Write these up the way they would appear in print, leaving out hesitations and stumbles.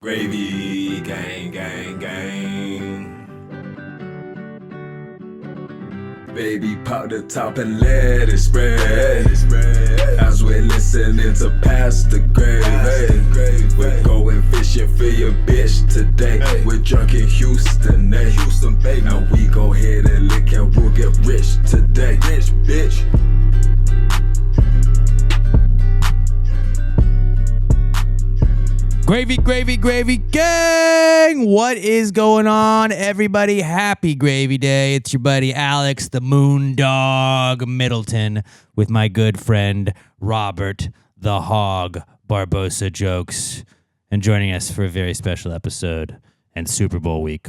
Gravy, gang, gang, gang. Baby, pop the top and let it spread. As we're listening to Pastor Gravy. We're going fishing for your bitch today. We're drunk in Houston, baby. Now we go ahead and lick and we'll get rich today. Rich, bitch. Gravy, gravy, gravy gang! What is going on, everybody? Happy Gravy Day. It's your buddy Alex, the Moondog Middleton, with my good friend Robert, the Hog Barbosa Jokes, and joining us for a very special episode and Super Bowl week.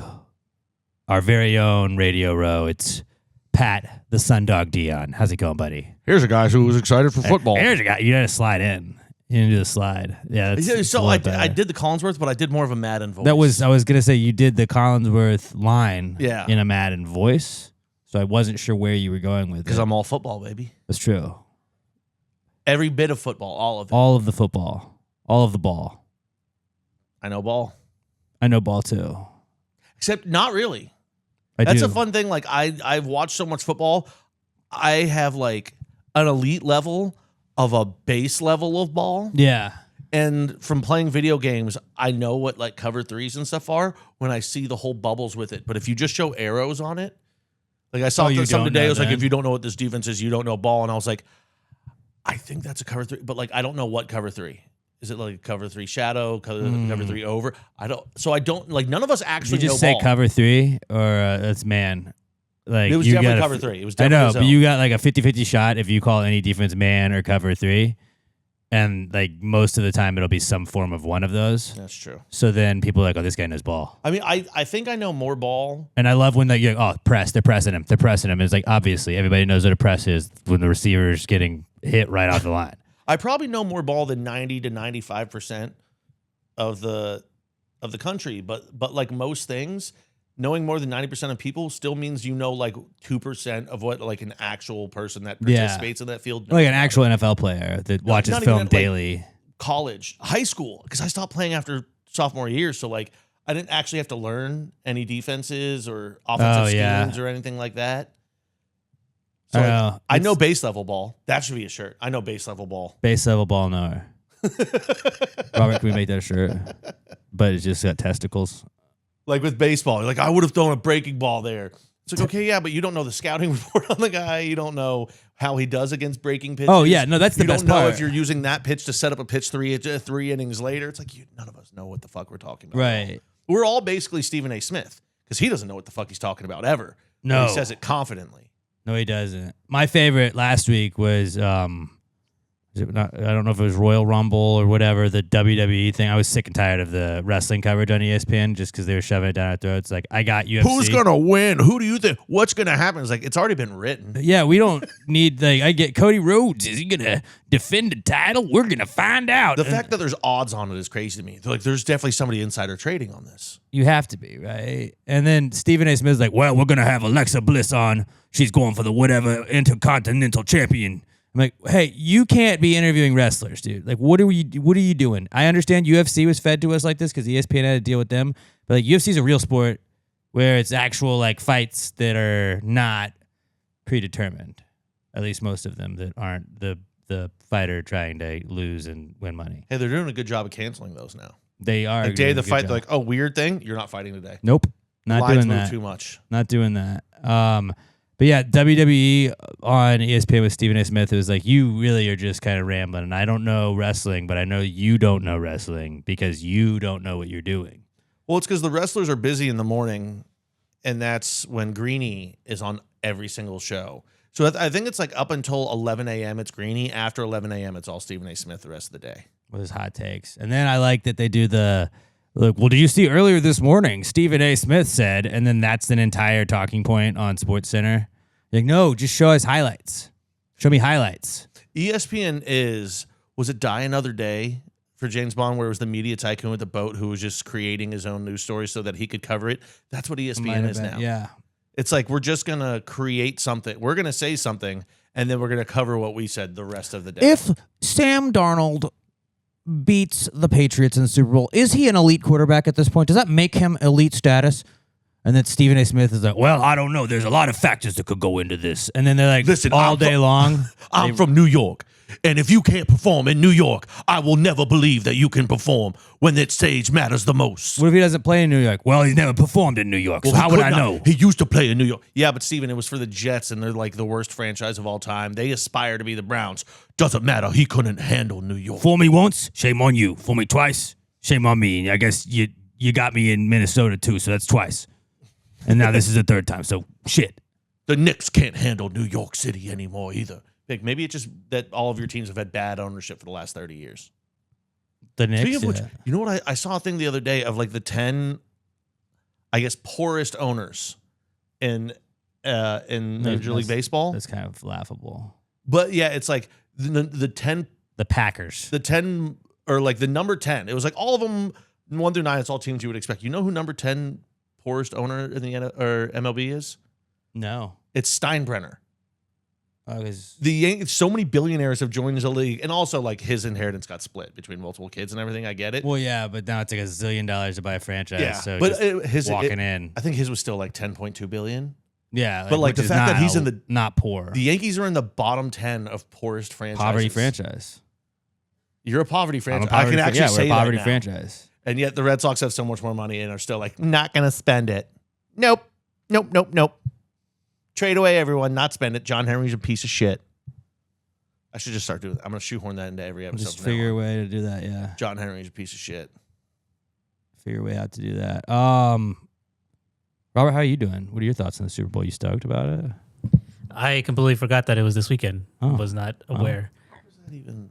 Our very own Radio Row. It's Pat, the Sundog Dion. How's it going, buddy? Here's a guy who was excited for football. Here's a guy. You got to slide in. You didn't do the slide. Yeah, So I did the Collinsworth, but I did more of a Madden voice. I was going to say you did the Collinsworth line in a Madden voice, so I wasn't sure where you were going with it. Because I'm all football, baby. That's true. Every bit of football, all of it. All of the football. All of the ball. I know ball. I know ball, too. Except not really. That's a fun thing. Like, I've watched so much football. I have, like, an elite level of a base level of ball. Yeah. And from playing video games, I know what like cover threes and stuff are when I see the whole bubbles with it. But if you just show arrows on it, like I saw some today, it was like, if you don't know what this defense is, you don't know ball. And I was like, I think that's a cover three, but like I don't know what cover three. Is it like cover three shadow, cover three over? I don't like none of us actually Did you just know say ball. cover three or that's man? Like It was you definitely got cover three. It was definitely I know, zone. but you got like a 50-50 shot if you call any defense man or cover three. And like most of the time it'll be some form of one of those. That's true. So then people are like, oh, this guy knows ball. I mean, I think I know more ball. And I love when you're like, oh, press, they're pressing him. It's like, obviously, everybody knows what a press is when the receiver's getting hit right off the line. I probably know more ball than 90 to 95% of the country, but like most things, knowing more than 90% of people still means you know like 2% of what like an actual person that participates in that field knows. Like an actual NFL player that watches film daily. Like college, high school, because I stopped playing after sophomore year, so like I didn't actually have to learn any defenses or offensive schemes or anything like that. So I know base level ball. That should be a shirt. I know base level ball. Base level ball, no. Robert, can we make that a shirt? But it's just got testicles. Like with baseball, like I would have thrown a breaking ball there. It's like, okay, yeah, but you don't know the scouting report on the guy. You don't know how he does against breaking pitches. Oh, yeah. No, that's the best part. You don't know if you're using that pitch to set up a pitch three innings later. It's like none of us know what the fuck we're talking about. Right. We're all basically Stephen A. Smith because he doesn't know what the fuck he's talking about ever. No. He says it confidently. No, he doesn't. My favorite last week was I don't know if it was Royal Rumble or whatever, the WWE thing. I was sick and tired of the wrestling coverage on ESPN just because they were shoving it down our throats. Like, I got UFC. Who's going to win? Who do you think? What's going to happen? It's like, it's already been written. Yeah, we don't need, like, I get Cody Rhodes. Is he going to defend the title? We're going to find out. The fact that there's odds on it is crazy to me. Like, there's definitely somebody insider trading on this. You have to be, right? And then Stephen A. Smith's like, well, we're going to have Alexa Bliss on. She's going for the whatever Intercontinental Champion. I'm like, hey, you can't be interviewing wrestlers, dude. Like, what are you doing? I understand UFC was fed to us like this because ESPN had to deal with them. But like, UFC is a real sport where it's actual like fights that are not predetermined. At least most of them that aren't the fighter trying to lose and win money. Hey, they're doing a good job of canceling those now. They are. Like day of the fight, they're like, oh, weird thing, you're not fighting today. Nope, not Lines doing move that. too much. Not doing that. But yeah, WWE on ESPN with Stephen A. Smith, it was like, you really are just kind of rambling. And I don't know wrestling, but I know you don't know wrestling because you don't know what you're doing. Well, it's because the wrestlers are busy in the morning, and that's when Greeny is on every single show. So I think it's like up until 11 a.m. it's Greeny. After 11 a.m. it's all Stephen A. Smith the rest of the day. With his hot takes. And then I like that they do look, well, did you see earlier this morning, Stephen A. Smith said, and then that's an entire talking point on SportsCenter. Like, no, just show us highlights. Show me highlights. ESPN was it Die Another Day for James Bond, where it was the media tycoon with the boat who was just creating his own news story so that he could cover it? That's what ESPN is now. Yeah. It's like, we're just going to create something. We're going to say something, and then we're going to cover what we said the rest of the day. If Sam Darnold beats the Patriots in the Super Bowl, is he an elite quarterback at this point? Does that make him elite status? And then Stephen A. Smith is like, well, I don't know. There's a lot of factors that could go into this. And then they're like, listen, all day long. I'm from New York. And if you can't perform in New York, I will never believe that you can perform when that stage matters the most. What if he doesn't play in New York? Well, he's never performed in New York, so how would I know? He used to play in New York. Yeah, but Steven, it was for the Jets, and they're like the worst franchise of all time. They aspire to be the Browns. Doesn't matter. He couldn't handle New York. Fool me once, shame on you. Fool me twice, shame on me. I guess you got me in Minnesota too, so that's twice. And now this is the third time, so shit. The Knicks can't handle New York City anymore either. Like, maybe it's just that all of your teams have had bad ownership for the last 30 years. The Knicks, Speaking of which, you know what? I saw a thing the other day of like the 10, I guess, poorest owners in Major League Baseball. That's kind of laughable. But yeah, it's like the 10. The Packers. The 10, or like the number 10. It was like all of them, 1 through 9, it's all teams you would expect. You know who number 10 poorest owner in the MLB is? No. It's Steinbrenner. So many billionaires have joined the league, and also like his inheritance got split between multiple kids and everything. I get it. Well, yeah, but now it's like $1 zillion to buy a franchise. Yeah, so but walking in, I think his was still like 10.2 billion. Yeah, but like the fact that he's in the not poor. The Yankees are in the bottom 10 of poorest franchises. Poverty franchise. You're a poverty franchise. I can actually say we're a poverty that now. franchise. And yet the Red Sox have so much more money and are still like, not gonna spend it. Nope. Trade away everyone, not spend it. John Henry's a piece of shit. I should just start doing that. I'm going to shoehorn that into every episode. Just figure a way to do that, yeah. John Henry's a piece of shit. Figure a way out to do that. Robert, how are you doing? What are your thoughts on the Super Bowl? You stoked about it? I completely forgot that it was this weekend. Oh. Was not aware. How was that even?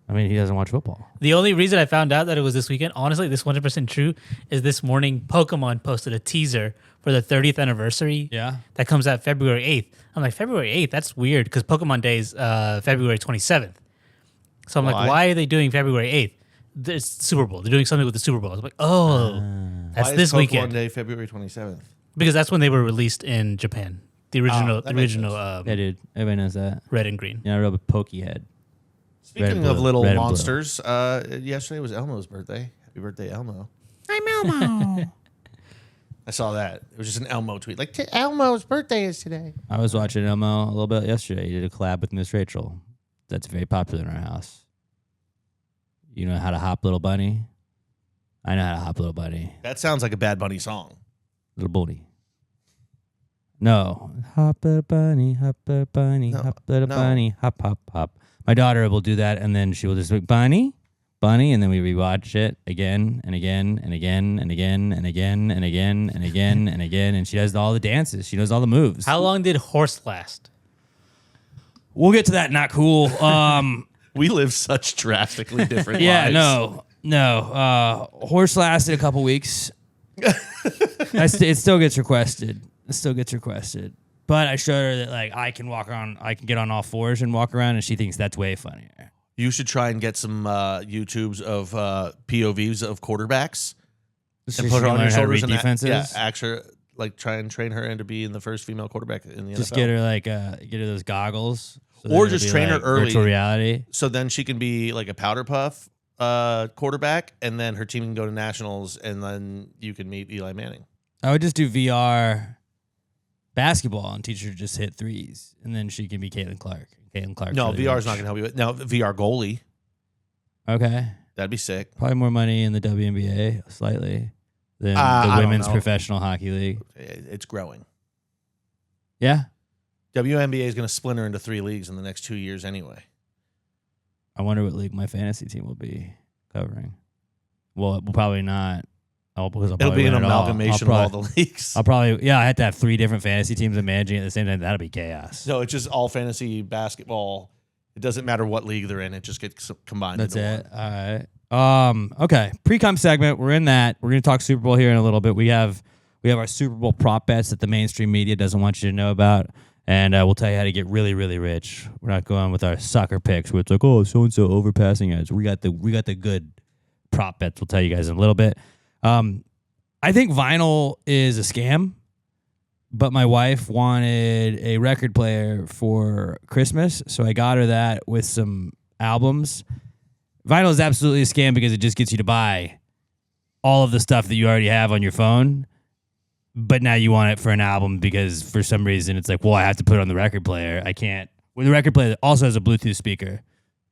I mean, he doesn't watch football. The only reason I found out that it was this weekend, honestly, this 100% true, is this morning Pokemon posted a teaser for the 30th anniversary. Yeah. That comes out February 8th. I'm like, February 8th? That's weird because Pokemon Day is February 27th. So I'm like, why are they doing February 8th? It's Super Bowl. They're doing something with the Super Bowl. I'm like, that's why this is Pokemon weekend. Day, February 27th? Because that's when they were released in Japan. The original, Yeah, dude. Everybody knows that. red and green. Yeah, I wrote a Pokehead. Speaking of little monsters, yesterday was Elmo's birthday. Happy birthday, Elmo. I'm Elmo. I saw that. It was just an Elmo tweet. Like, Elmo's birthday is today. I was watching Elmo a little bit yesterday. He did a collab with Miss Rachel. That's very popular in our house. You know how to hop, little bunny? I know how to hop, little bunny. That sounds like a Bad Bunny song. Little bunny. No. Hop, little bunny, hop, little bunny, hop, little bunny, hop, hop, hop. My daughter will do that, and then she will just be, bunny, and then we rewatch it again and again and again and again and again and again and again and again, and she does all the dances. She knows all the moves. How long did Horse last? We'll get to that. Not cool. We live such drastically different yeah, lives. no. Horse lasted a couple weeks. It still gets requested. But I showed her that like I can get on all fours and walk around, and she thinks that's way funnier. You should try and get some YouTubes of POVs of quarterbacks and put her on your shoulders and defenses. actually like try and train her into being the first female quarterback in the NFL. Just get her those goggles, or just train her early. Virtual reality, so then she can be like a powder puff quarterback, and then her team can go to nationals, and then you can meet Eli Manning. I would just do VR basketball and teach her to just hit threes, and then she can be Caitlin Clark. No, really VR is not going to help you. Now, VR goalie. Okay. That'd be sick. Probably more money in the WNBA, slightly, than the Women's Professional Hockey League. It's growing. Yeah? WNBA is going to splinter into 3 leagues in the next 2 years anyway. I wonder what league my fantasy team will be covering. Well, probably not. It'll be an amalgamation of all the leagues. I had to have 3 different fantasy teams and managing at the same time. That'll be chaos. No, it's just all fantasy basketball. It doesn't matter what league they're in. It just gets combined. That's into it. All right. Okay. Precome segment. We're in that. We're going to talk Super Bowl here in a little bit. We have our Super Bowl prop bets that the mainstream media doesn't want you to know about. And we'll tell you how to get really, really rich. We're not going with our sucker picks where it's like, oh, so-and-so overpassing us. We got the good prop bets. We'll tell you guys in a little bit. I think vinyl is a scam, but my wife wanted a record player for Christmas, so I got her that with some albums. Vinyl is absolutely a scam because it just gets you to buy all of the stuff that you already have on your phone, but now you want it for an album because for some reason it's like, well, I have to put it on the record player. I can't. Well, the record player also has a Bluetooth speaker,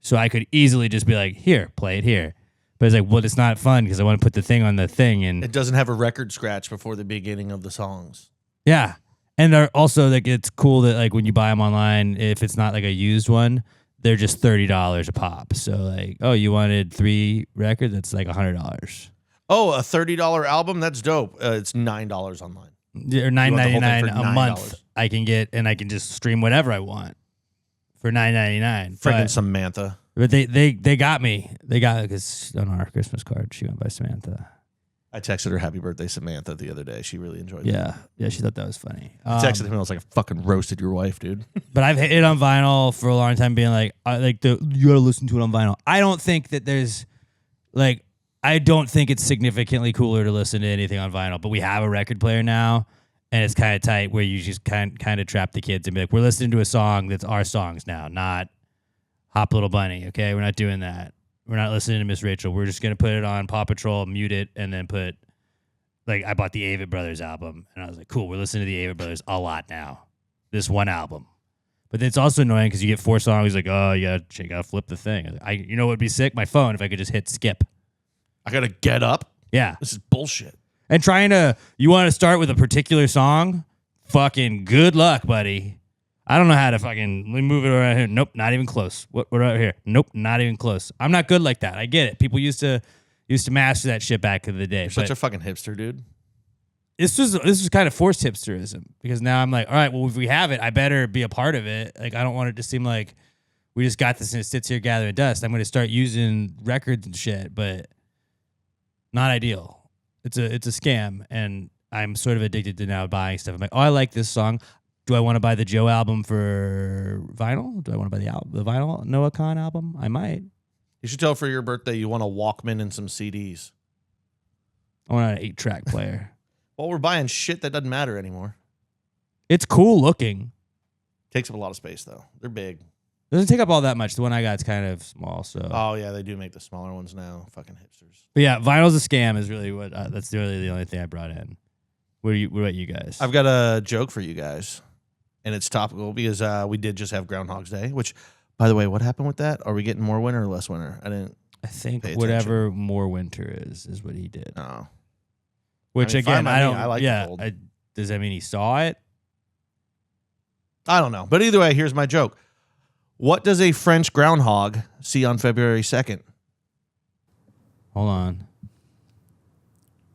so I could easily just be like, here, play it here. But it's like, well, it's not fun because I want to put the thing on the thing. And it doesn't have a record scratch before the beginning of the songs. Yeah. And they're also like, it's cool that like when you buy them online, if it's not like a used one, they're just $30 a pop. So like, oh, you wanted 3 records? That's like $100. Oh, a $30 album? That's dope. It's $9 online. Or $9.99 a month. I can get, and I can just stream whatever I want for $9.99. Freaking Samantha. But they got me. They got, because on our Christmas card, she went by Samantha. I texted her happy birthday, Samantha, the other day. She really enjoyed it. Yeah, she thought that was funny. I texted him. I was like, I fucking roasted your wife, dude. But I've hit it on vinyl for a long time, being like, you got to listen to it on vinyl. I don't think that there's, like, I don't think it's significantly cooler to listen to anything on vinyl. But we have a record player now, and it's kind of tight where you just kind of trap the kids and be like, we're listening to a song that's our songs now, not Hop Little Bunny, okay? We're not doing that. We're not listening to Miss Rachel. We're just going to put it on Paw Patrol, mute it, and then put, like, I bought the Avett Brothers album, and I was like, cool, we're listening to the Avett Brothers a lot now. This one album. But it's also annoying because you get 4 songs, like, oh, you got to flip the thing. You know what would be sick? My phone, if I could just hit skip. I got to get up? Yeah. This is bullshit. And you want to start with a particular song? Fucking good luck, buddy. I don't know how to fucking move it around here. Nope, not even close. What right here? Nope, not even close. I'm not good like that. I get it. People used to master that shit back in the day. You're such a fucking hipster, dude. This was kind of forced hipsterism because now I'm like, all right, well, if we have it, I better be a part of it. Like, I don't want it to seem like we just got this and it sits here gathering dust. I'm going to start using records and shit, but not ideal. It's a scam, and I'm sort of addicted to now buying stuff. I'm like, oh, I like this song. Do I want to buy the Joe album for vinyl? Do I want to buy the vinyl Noah Khan album? I might. You should tell for your birthday you want a Walkman and some CDs. I want an 8-track player. Well, we're buying shit that doesn't matter anymore. It's cool looking. Takes up a lot of space, though. They're big. Doesn't take up all that much. The one I got is kind of small. So. Oh, yeah, they do make the smaller ones now. Fucking hipsters. But yeah, vinyl's a scam is really what, that's really the only thing I brought in. What about you guys? I've got a joke for you guys. And it's topical because we did just have Groundhog's Day, which, by the way, what happened with that? Are we getting more winter or less winter? I think whatever more winter is what he did. Oh. Which, again, I don't. I like the cold. Does that mean he saw it? I don't know. But either way, here's my joke. What does a French groundhog see on February 2nd? Hold on.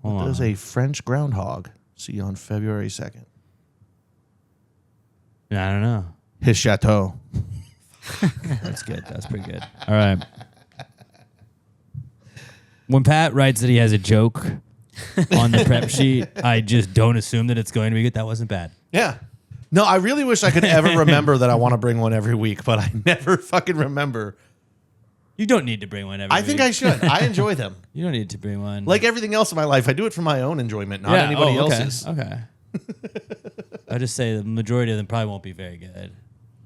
What does a French groundhog see on February 2nd? I don't know. His chateau. That's good. That's pretty good. All right. When Pat writes that he has a joke on the prep sheet, I just don't assume that it's going to be good. That wasn't bad. Yeah. No, I really wish I could ever remember that I want to bring one every week, but I never fucking remember. You don't need to bring one every week. I think I should. I enjoy them. You don't need to bring one. Like everything else in my life, I do it for my own enjoyment, not anybody else's. Okay. I just say the majority of them probably won't be very good.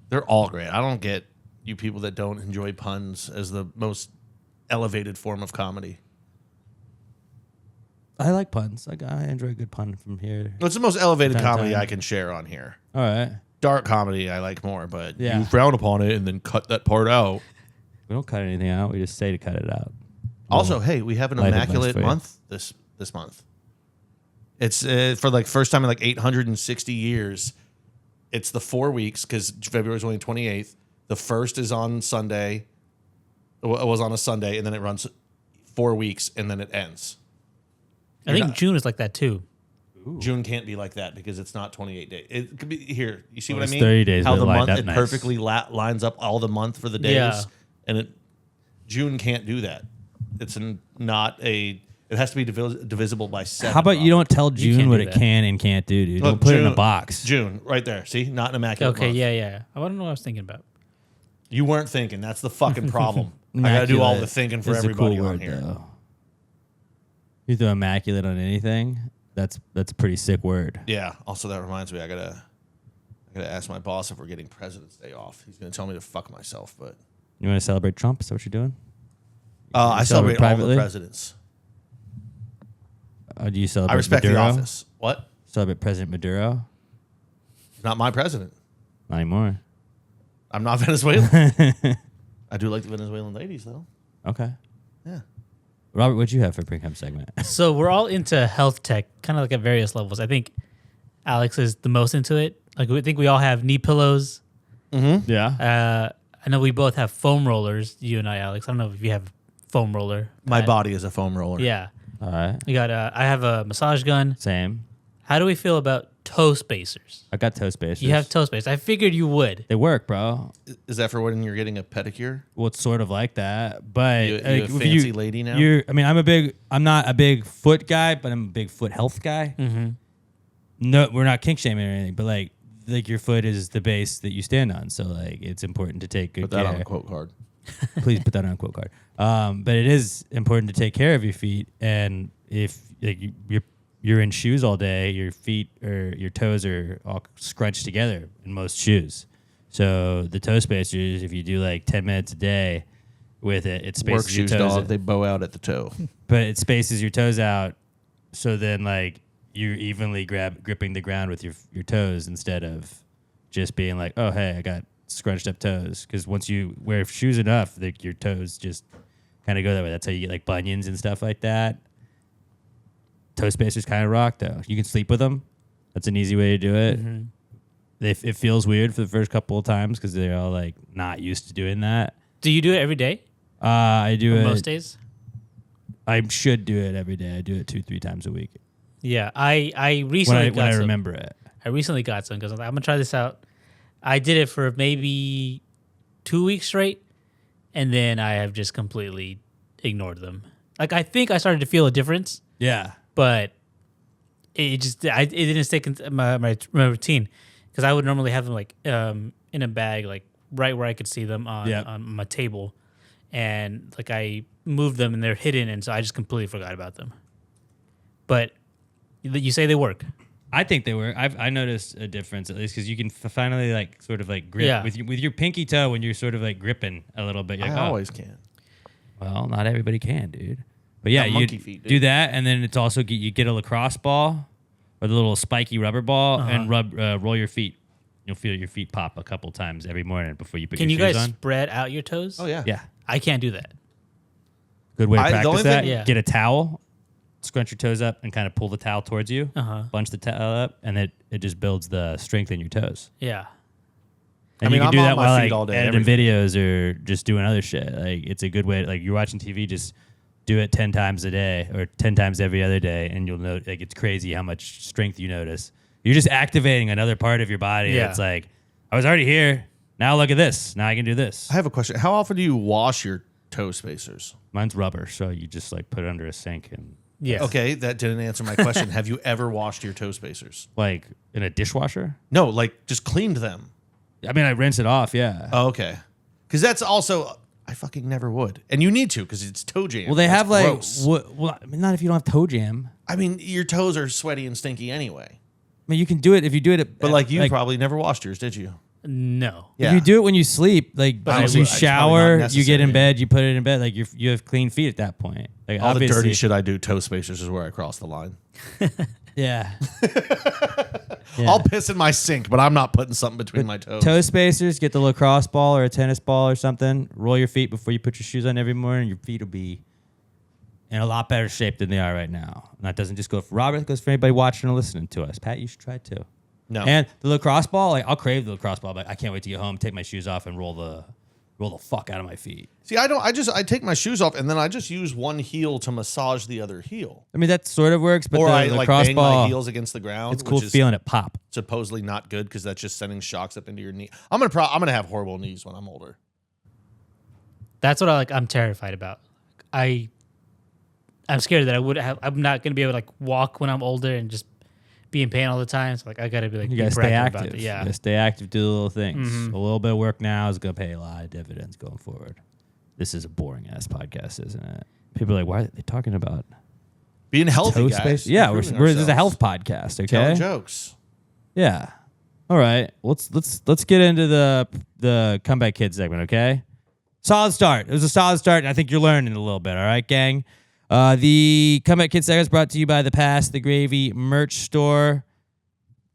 They're all great. I don't get you people that don't enjoy puns as the most elevated form of comedy. I like puns. I enjoy a good pun from here. It's the most elevated comedy I can share on here. All right. Dark comedy I like more, but you frown upon it and then cut that part out. We don't cut anything out. We just say to cut it out. Also, hey, we have an immaculate month this month. It's for like first time in like 860 years. It's the 4 weeks because February is only 28th. The first is on Sunday. It was on a Sunday, and then it runs 4 weeks, and then it ends. I think June is like that too. Ooh. June can't be like that because it's not 28 days. It could be here. You see what I mean? 30 days. How the month perfectly lines up all the month for the days, and June can't do that. It's not a. It has to be divisible by 7. How about you don't tell June what it can and can't do, dude? Don't put it in a box. June, right there. See? Not an immaculate month. Yeah. I don't know what I was thinking about. You weren't thinking. That's the fucking problem. I got to do all the thinking for everybody on here. Though. You throw immaculate on anything, that's a pretty sick word. Yeah. Also, that reminds me, I gotta ask my boss if we're getting President's Day off. He's gonna tell me to fuck myself, but you want to celebrate Trump? Is that what you're doing? I celebrate all the presidents. Do you celebrate I respect Maduro? the office. What? Celebrate President Maduro? Not my president. Not anymore. I'm not Venezuelan. I do like the Venezuelan ladies, though. Okay. Yeah. Robert, what'd you have for Precome segment? So we're all into health tech, kind of like at various levels. I think Alex is the most into it. Like, I think we all have knee pillows. Mm-hmm. Yeah. I know we both have foam rollers. You and I, Alex. I don't know if you have foam roller. My body is a foam roller. Yeah. All right. We got. I have a massage gun. Same. How do we feel about toe spacers? I got toe spacers. You have toe spacers. I figured you would. They work, bro. Is that for when you're getting a pedicure? Well, it's sort of like that, but You a fancy lady now? I'm not a big foot guy, but I'm a big foot health guy. Mm-hmm. No, we're not kink shaming or anything, but like your foot is the base that you stand on, so like it's important to take good Put that care. on a quote card. Please put that on a quote card. But it is important to take care of your feet, and if like you're in shoes all day, your feet or your toes are all scrunched together in most shoes. So the toe spacers, if you do like 10 minutes a day with it, it spaces Work your shoes, toes. dog. They bow out at the toe. But it spaces your toes out, so then like you're evenly gripping the ground with your toes instead of just being like, oh hey, I got scrunched up toes. Because once you wear shoes enough, like your toes just kind of go that way. That's how you get like bunions and stuff like that. Toe spacers kind of rock though. You can sleep with them. That's an easy way to do it. Mm-hmm. It feels weird for the first couple of times because they're all like not used to doing that. Do you do it every day? I do Or it most days. I should do it every day. I do it 2-3 times a week Yeah, I recently when I remember it. I recently got some because I'm gonna try this out. I did it for maybe 2 weeks straight, and then I have just completely ignored them. Like I think I started to feel a difference, Yeah. but it didn't stick in my routine because I would normally have them like in a bag, like right where I could see them on my table, and like I moved them and they're hidden, and so I just completely forgot about them. But you say they work. I think they work. I noticed a difference at least because you can finally like sort of like grip with your pinky toe when you're sort of like gripping a little bit. You're I like, always can. Well, not everybody can, dude. But yeah, you monkey feet, dude. do that, and then it's also you get a lacrosse ball or the little spiky rubber ball and roll your feet. You'll feel your feet pop a couple times every morning before you put Can your you shoes guys on. spread out your toes? Oh yeah. Yeah, I can't do that. good way to The practice only that. thing- Yeah. Get a towel, scrunch your toes up, and kind of pull the towel towards you. Bunch the towel up, and it just builds the strength in your toes. Yeah. And you I'm can do on that my while feet like all day, editing every day. videos or just doing other shit. Like it's a good way. Like you're watching TV, just do it 10 times a day or 10 times every other day, and you'll know like it's crazy how much strength you notice. You're just activating another part of your body. Yeah. It's like I was already here. Now look at this. Now I can do this. I have a question. How often do you wash your toe spacers? Mine's rubber, so you just like put it under a sink and Yes. Okay, that didn't answer my question. Have you ever washed your toe spacers? like in a dishwasher. No, like just cleaned them. I mean, I rinse it off. Yeah. Oh, okay. Because that's also, I fucking never would. And you need to because it's toe jam. Well, they That's have like gross. well, I mean, not if you don't have toe jam. I mean, your toes are sweaty and stinky anyway. I mean, you can do it if you do it. But like you probably never washed yours, did you? No. If you do it when you sleep, like But if you it's probably shower, not you get in necessary. bed, you put it in bed, like you have clean feet at that point. Like All the obviously, dirty shit I do, toe spacers is where I cross the line. Yeah. I'll piss in my sink, but I'm not putting something between my toes. Toe spacers, get the lacrosse ball or a tennis ball or something. Roll your feet before you put your shoes on every morning. Your feet will be in a lot better shape than they are right now. And that doesn't just go for Robert, it goes for anybody watching and listening to us. Pat, you should try it too. No. And the lacrosse ball, like I'll crave the lacrosse ball, but I can't wait to get home, take my shoes off, and roll the fuck out of my feet. See, I take my shoes off and then I just use one heel to massage the other heel. I mean that sort of works, but Or the I like lacrosse bang ball, my heels against the ground. it's cool which is feeling it pop. supposedly not good because that's just sending shocks up into your knee. I'm gonna have horrible knees when I'm older. That's what I'm terrified about. I'm scared that I'm not going to be able to like walk when I'm older and just be in pain all the time. So like I got to be like You gotta stay proactive active. about it. Yeah. You gotta stay active, do the little things. Mm-hmm. A little bit of work now is gonna pay a lot of dividends going forward. This is a boring ass podcast, isn't it? People are like, why are they talking about Being healthy, toe guys. space? Yeah, Improving this is a ourselves. health podcast, okay? Telling jokes. Yeah. All right. Let's get into the comeback kid segment, okay? Solid start. It was a solid start, and I think you're learning a little bit. All right, gang. The Comeback Kid segment is brought to you by the Pass the Gravy merch store.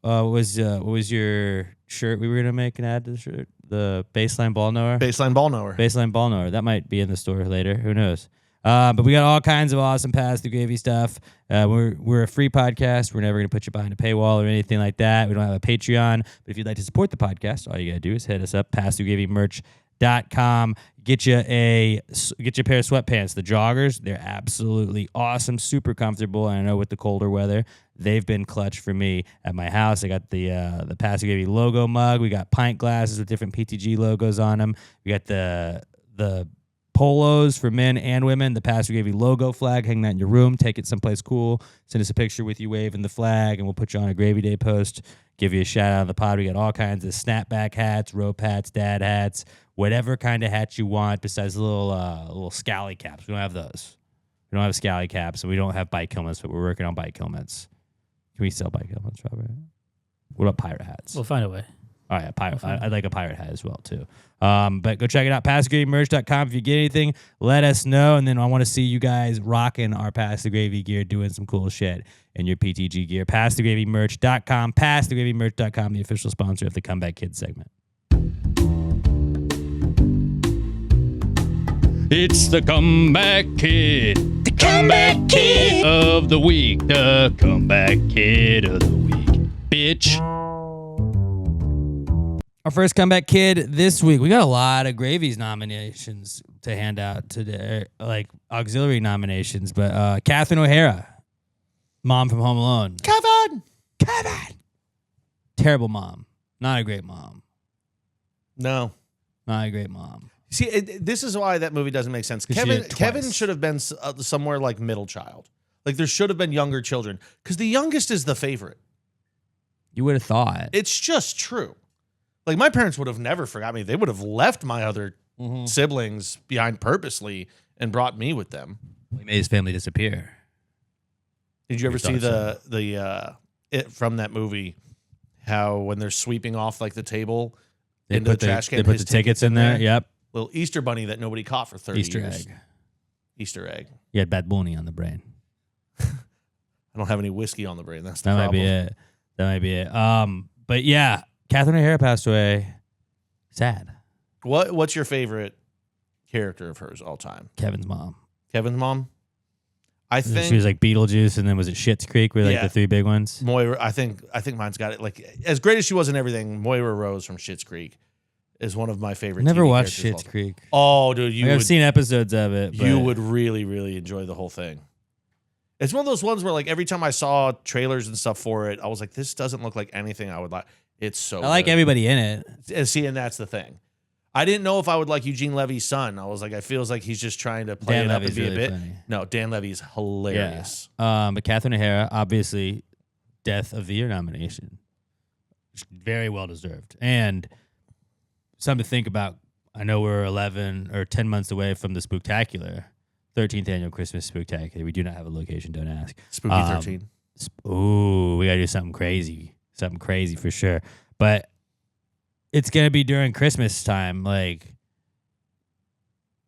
What was your shirt we were gonna make an ad to the shirt? The baseline ball knower. Baseline ball knower. Baseline ball knower. That might be in the store later. Who knows? But we got all kinds of awesome Pass the Gravy stuff. We're a free podcast. We're never going to put you behind a paywall or anything like that. We don't have a Patreon. But if you'd like to support the podcast, all you got to do is hit us up, passthegravymerch.com. Get you a pair of sweatpants. The joggers, they're absolutely awesome, super comfortable. And I know with the colder weather, they've been clutch for me at my house. I got the Pass the Gravy logo mug. We got pint glasses with different PTG logos on them. We got the polos for men and women, the Pass the Gravy logo flag, hang that in your room, take it someplace cool, send us a picture with you waving the flag, and we'll put you on a Gravy Day post, give you a shout out on the pod. We got all kinds of snapback hats, rope hats, dad hats, whatever kind of hats you want, besides the little scally caps. We don't have those. We don't have scally caps, and we don't have bike helmets, but we're working on bike helmets. Can we sell bike helmets, Robert? What about pirate hats? We'll find a way. Oh, yeah, pirate. I'd like a pirate hat as well, too. But go check it out, passthegravymerch.com. If you get anything, let us know. And then I want to see you guys rocking our Pass the Gravy gear, doing some cool shit in your PTG gear. Passthegravymerch.com, passthegravymerch.com, the official sponsor of the Comeback Kids segment. It's the Comeback Kid. The Comeback Kid of the week. The Comeback Kid of the week. Bitch. Our first Comeback Kid this week. We got a lot of Gravies nominations to hand out today, like auxiliary nominations. But Catherine O'Hara, mom from Home Alone. Kevin! Terrible mom. Not a great mom. No. Not a great mom. See, this is why that movie doesn't make sense. Kevin should have been somewhere like middle child. Like there should have been younger children because the youngest is the favorite. You would have thought. It's just true. Like my parents would have never forgot me. They would have left my other siblings behind purposely and brought me with them. He made his family disappear. Did you ever see it from that movie? How when they're sweeping off like the table into the trash can, they put the tickets in there. Yep. Little Easter bunny that nobody caught for 30 Easter years. egg. Easter egg. You had Bad Bunny on the brain. I don't have any whiskey on the brain. That's the that problem. That might be it. But yeah, Catherine O'Hara passed away. Sad. What's your favorite character of hers all time? Kevin's mom. Kevin's mom? I think she was like Beetlejuice, and then was it Schitt's Creek? Were like the three big ones. Moira. I think mine's got it. Like as great as she was in everything, Moira Rose from Schitt's Creek is one of my favorite. Never TV watched characters Schitt's Creek. Oh, dude, I've seen episodes of it. You would really, really enjoy the whole thing. It's one of those ones where like every time I saw trailers and stuff for it, I was like, this doesn't look like anything I would like. It's so I like everybody in it. And see, and that's the thing. I didn't know if I would like Eugene Levy's son. I was like, I feels like he's just trying to play Dan it up Levy's and be really a bit. funny. No, Dan Levy is hilarious. Yeah. But Catherine O'Hara, obviously, Death of the Year nomination. Very well deserved. And something to think about. I know we're 11 or 10 months away from the Spooktacular, 13th annual Christmas Spooktacular. We do not have a location, don't ask. Spooky 13. Ooh, we got to do something crazy. Something crazy for sure. But it's going to be during Christmas time. Like,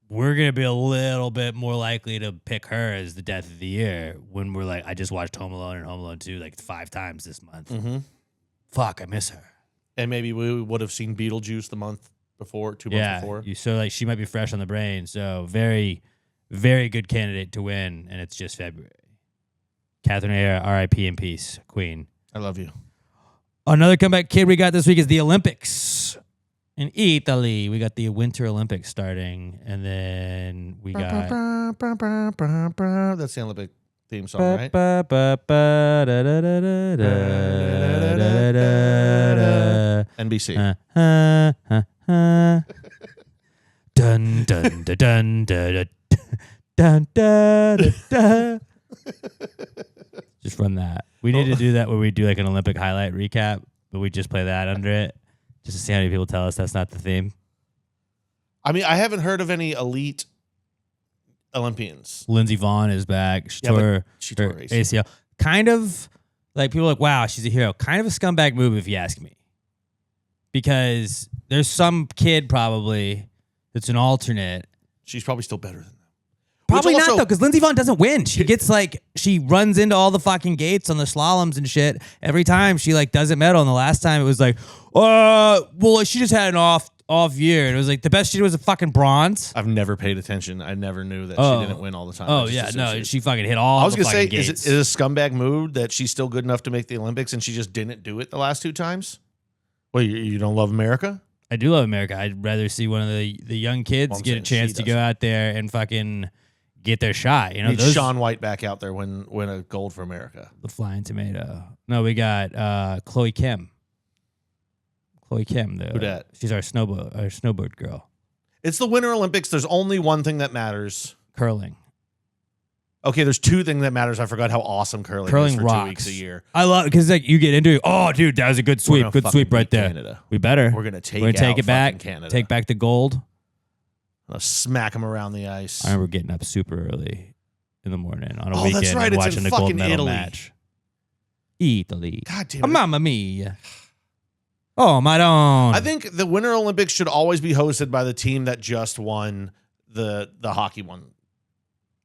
we're going to be a little bit more likely to pick her as the Death of the Year when we're like, I just watched Home Alone and Home Alone 2 like 5 times this month. Mm-hmm. Fuck, I miss her. And maybe we would have seen Beetlejuice the month before, 2 months before. So like she might be fresh on the brain. So very, very good candidate to win, and it's just February. Catherine O'Hara, R.I.P. in peace, Queen. I love you. Another comeback kid we got this week is the Olympics in Italy. We got the Winter Olympics starting, and then we got that's the Olympic theme song, right? NBC. Dun dun dun dun dun dun dun dun. Just run that. We need to do that where we do like an Olympic highlight recap, but we just play that under it just to see how many people tell us that's not the theme. I mean, I haven't heard of any elite Olympians. Lindsey Vonn is back. She tore her ACL. Kind of like people are like, wow, she's a hero. Kind of a scumbag move if you ask me. Because there's some kid probably It's an alternate. She's probably still better than them. Probably not though, because Lindsey Vonn doesn't win. She gets she runs into all the fucking gates on the slaloms and shit every time. She doesn't medal. And the last time it was well, she just had an off year. And it was the best she did was a fucking bronze. I've never paid attention. I never knew that she didn't win all the time. Oh yeah, no, she fucking hit all. I was gonna say, is it a scumbag move that she's still good enough to make the Olympics and she just didn't do it the last 2 times? Well, you don't love America? I do love America. I'd rather see one of the young kids get a chance to go out there and fucking get their shot. Need Shaun White back out there win a gold for America. The flying tomato. No, we got Chloe Kim. Chloe Kim, though. Who dat? She's our snowboard girl. It's the Winter Olympics. There's only one thing that matters. Curling. Okay, there's 2 things that matters. I forgot how awesome curling is for rocks. 2 weeks a year. I love it because you get into it. Oh, dude, that was a good sweep. Good sweep right there. Canada. We better. We're gonna take it back. Canada. Take back the gold. I'll smack them around the ice. I remember getting up super early in the morning on a weekend that's right. and watching the gold medal Italy. match. Italy. God damn it. Mamma mia. Oh, my own. I think the Winter Olympics should always be hosted by the team that just won the hockey one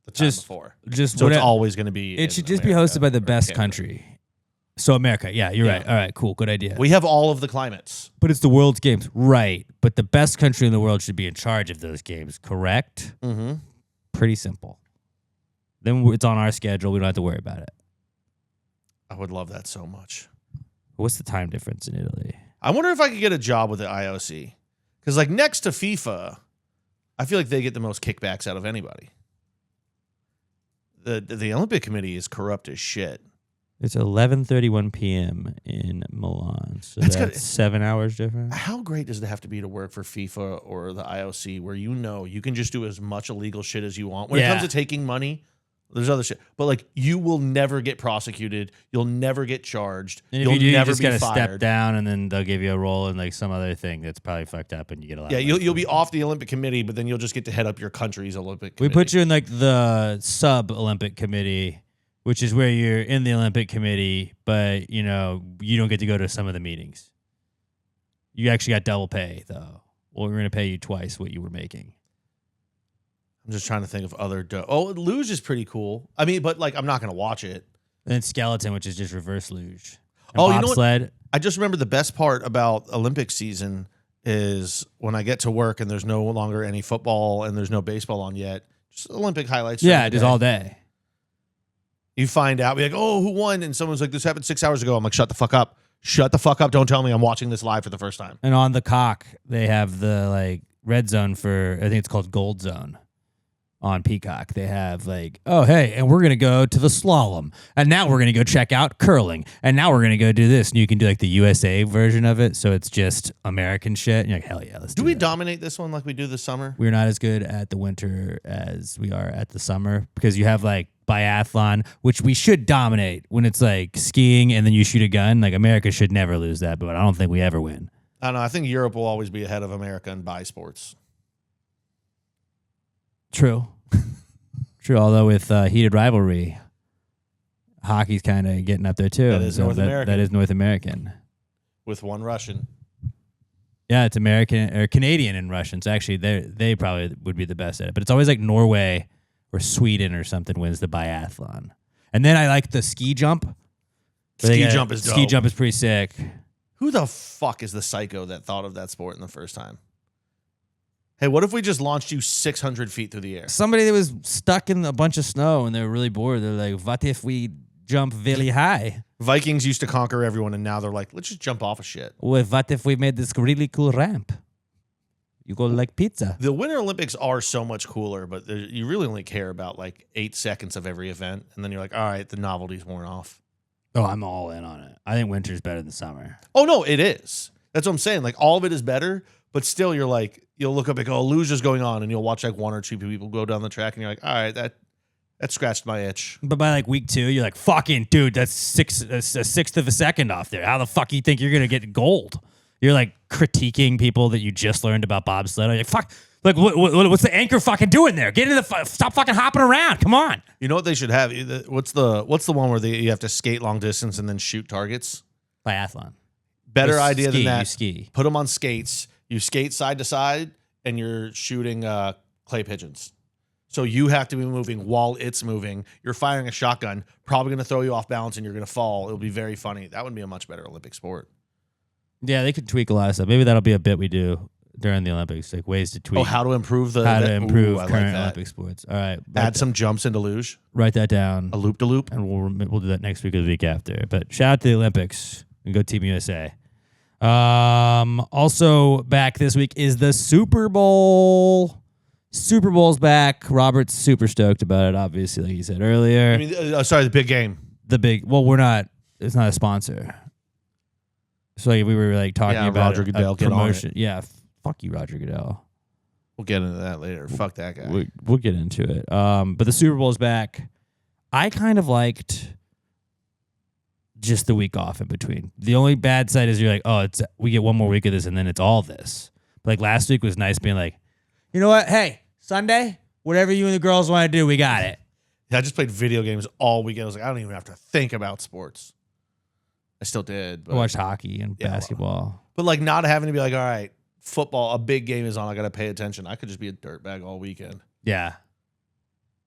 the time before. So it's always going to be. It should just be hosted by the best country. So America, yeah, you're right. All right, cool, good idea. We have all of the climates. But it's the world's games, right? But the best country in the world should be in charge of those games, correct? Mm-hmm. Pretty simple. Then it's on our schedule. We don't have to worry about it. I would love that so much. What's the time difference in Italy? I wonder if I could get a job with the IOC. Because next to FIFA, I feel like they get the most kickbacks out of anybody. The Olympic Committee is corrupt as shit. It's 11:31 p.m. in Milan, so that's 7 hours different. How great does it have to be to work for FIFA or the IOC where you can just do as much illegal shit as you want? When it comes to taking money, there's other shit. But you will never get prosecuted. You'll never get charged. And you'll never just be gotta fired. Step down, and then they'll give you a role in some other thing that's probably fucked up, and you get a lot. Yeah, you'll be off the Olympic Committee, but then you'll just get to head up your country's Olympic Committee. We put you in the sub-Olympic committee, which is where you're in the Olympic Committee, but you don't get to go to some of the meetings. You actually got double pay, though. Well, we're going to pay you twice what you were making. I'm just trying to think of other. Luge is pretty cool. I mean, but I'm not going to watch it. And then skeleton, which is just reverse luge. And you know bobsled. what? I just remember the best part about Olympic season is when I get to work and there's no longer any football and there's no baseball on yet. Just Olympic highlights. Yeah, just all day. You find out, be like, oh, who won? And someone's like, this happened 6 hours ago. I'm like, shut the fuck up. Shut the fuck up. Don't tell me I'm watching this live for the first time. And on the cock, they have the red zone for, I think it's called Gold Zone. On Peacock, they have oh, hey, and we're going to go to the slalom. And now we're going to go check out curling. And now we're going to go do this. And you can do the USA version of it. So it's just American shit. And you're like, hell yeah, let's do we that. Dominate this one like we do this summer? We're not as good at the winter as we are at the summer because you have biathlon, which we should dominate when it's skiing and then you shoot a gun. America should never lose that, but I don't think we ever win. I don't know. I think Europe will always be ahead of America in bi sports. True. True, although with heated rivalry, hockey's kind of getting up there too. That is North American. That is North American. With one Russian. Yeah, it's American or Canadian and Russians. Actually, they probably would be the best at it. But it's always Norway or Sweden or something wins the biathlon. And then I like the ski jump. Ski jump is dope. Ski jump is pretty sick. Who the fuck is the psycho that thought of that sport in the first time? Hey, what if we just launched you 600 feet through the air? Somebody that was stuck in a bunch of snow and they were really bored. They're like, what if we jump really high? Vikings used to conquer everyone, and now they're like, let's just jump off of shit. Well, what if we made this really cool ramp? You go like pizza. The Winter Olympics are so much cooler, but you really only care about 8 seconds of every event, and then you're like, all right, the novelty's worn off. Oh, I'm all in on it. I think winter's better than summer. Oh, no, it is. That's what I'm saying. All of it is better, but still you're you'll look up and go, luge is going on, and you'll watch 1 or 2 people go down the track, and you're like, all right, that scratched my itch. But by week 2, you're like, fucking dude, that's a sixth of a second off there. How the fuck you think you're gonna get gold? You're critiquing people that you just learned about bobsled. You're like, fuck, what's the anchor fucking doing there? Get in stop fucking hopping around. Come on. You know what they should have? What's the one where you have to skate long distance and then shoot targets? Biathlon. Better idea than that. You ski. Put them on skates. You skate side to side, and you're shooting clay pigeons. So you have to be moving while it's moving. You're firing a shotgun, probably going to throw you off balance and you're going to fall. It'll be very funny. That would be a much better Olympic sport. Yeah, they could tweak a lot of stuff. Maybe that'll be a bit we do during the Olympics, like ways to tweak. Oh, how to improve current like Olympic sports. All right. Add some jumps into luge. Write that down. A loop-de-loop. And we'll do that next week or the week after. But shout out to the Olympics and go Team USA. Also back this week is the Super Bowl. Super Bowl's back. Robert's super stoked about it, obviously, like you said earlier. I mean, sorry, the big game. We're not, it's not a sponsor. So like, we were like talking about Roger Goodell, get promotion. on it. Yeah, fuck you, Roger Goodell. We'll get into that later. Fuck that guy. We'll get into it. But the Super Bowl's back. I kind of liked just the week off in between. The only bad side is you're like, we get one more week of this and then it's all this. But like last week was nice being like, you know what? Hey, Sunday, whatever you and the girls want to do, we got it. Yeah, I just played video games all weekend. I was like, I don't even have to think about sports. I still did. But I watched hockey and basketball. But like not having to be like, all right, football, a big game is on. I got to pay attention. I could just be a dirtbag all weekend. Yeah.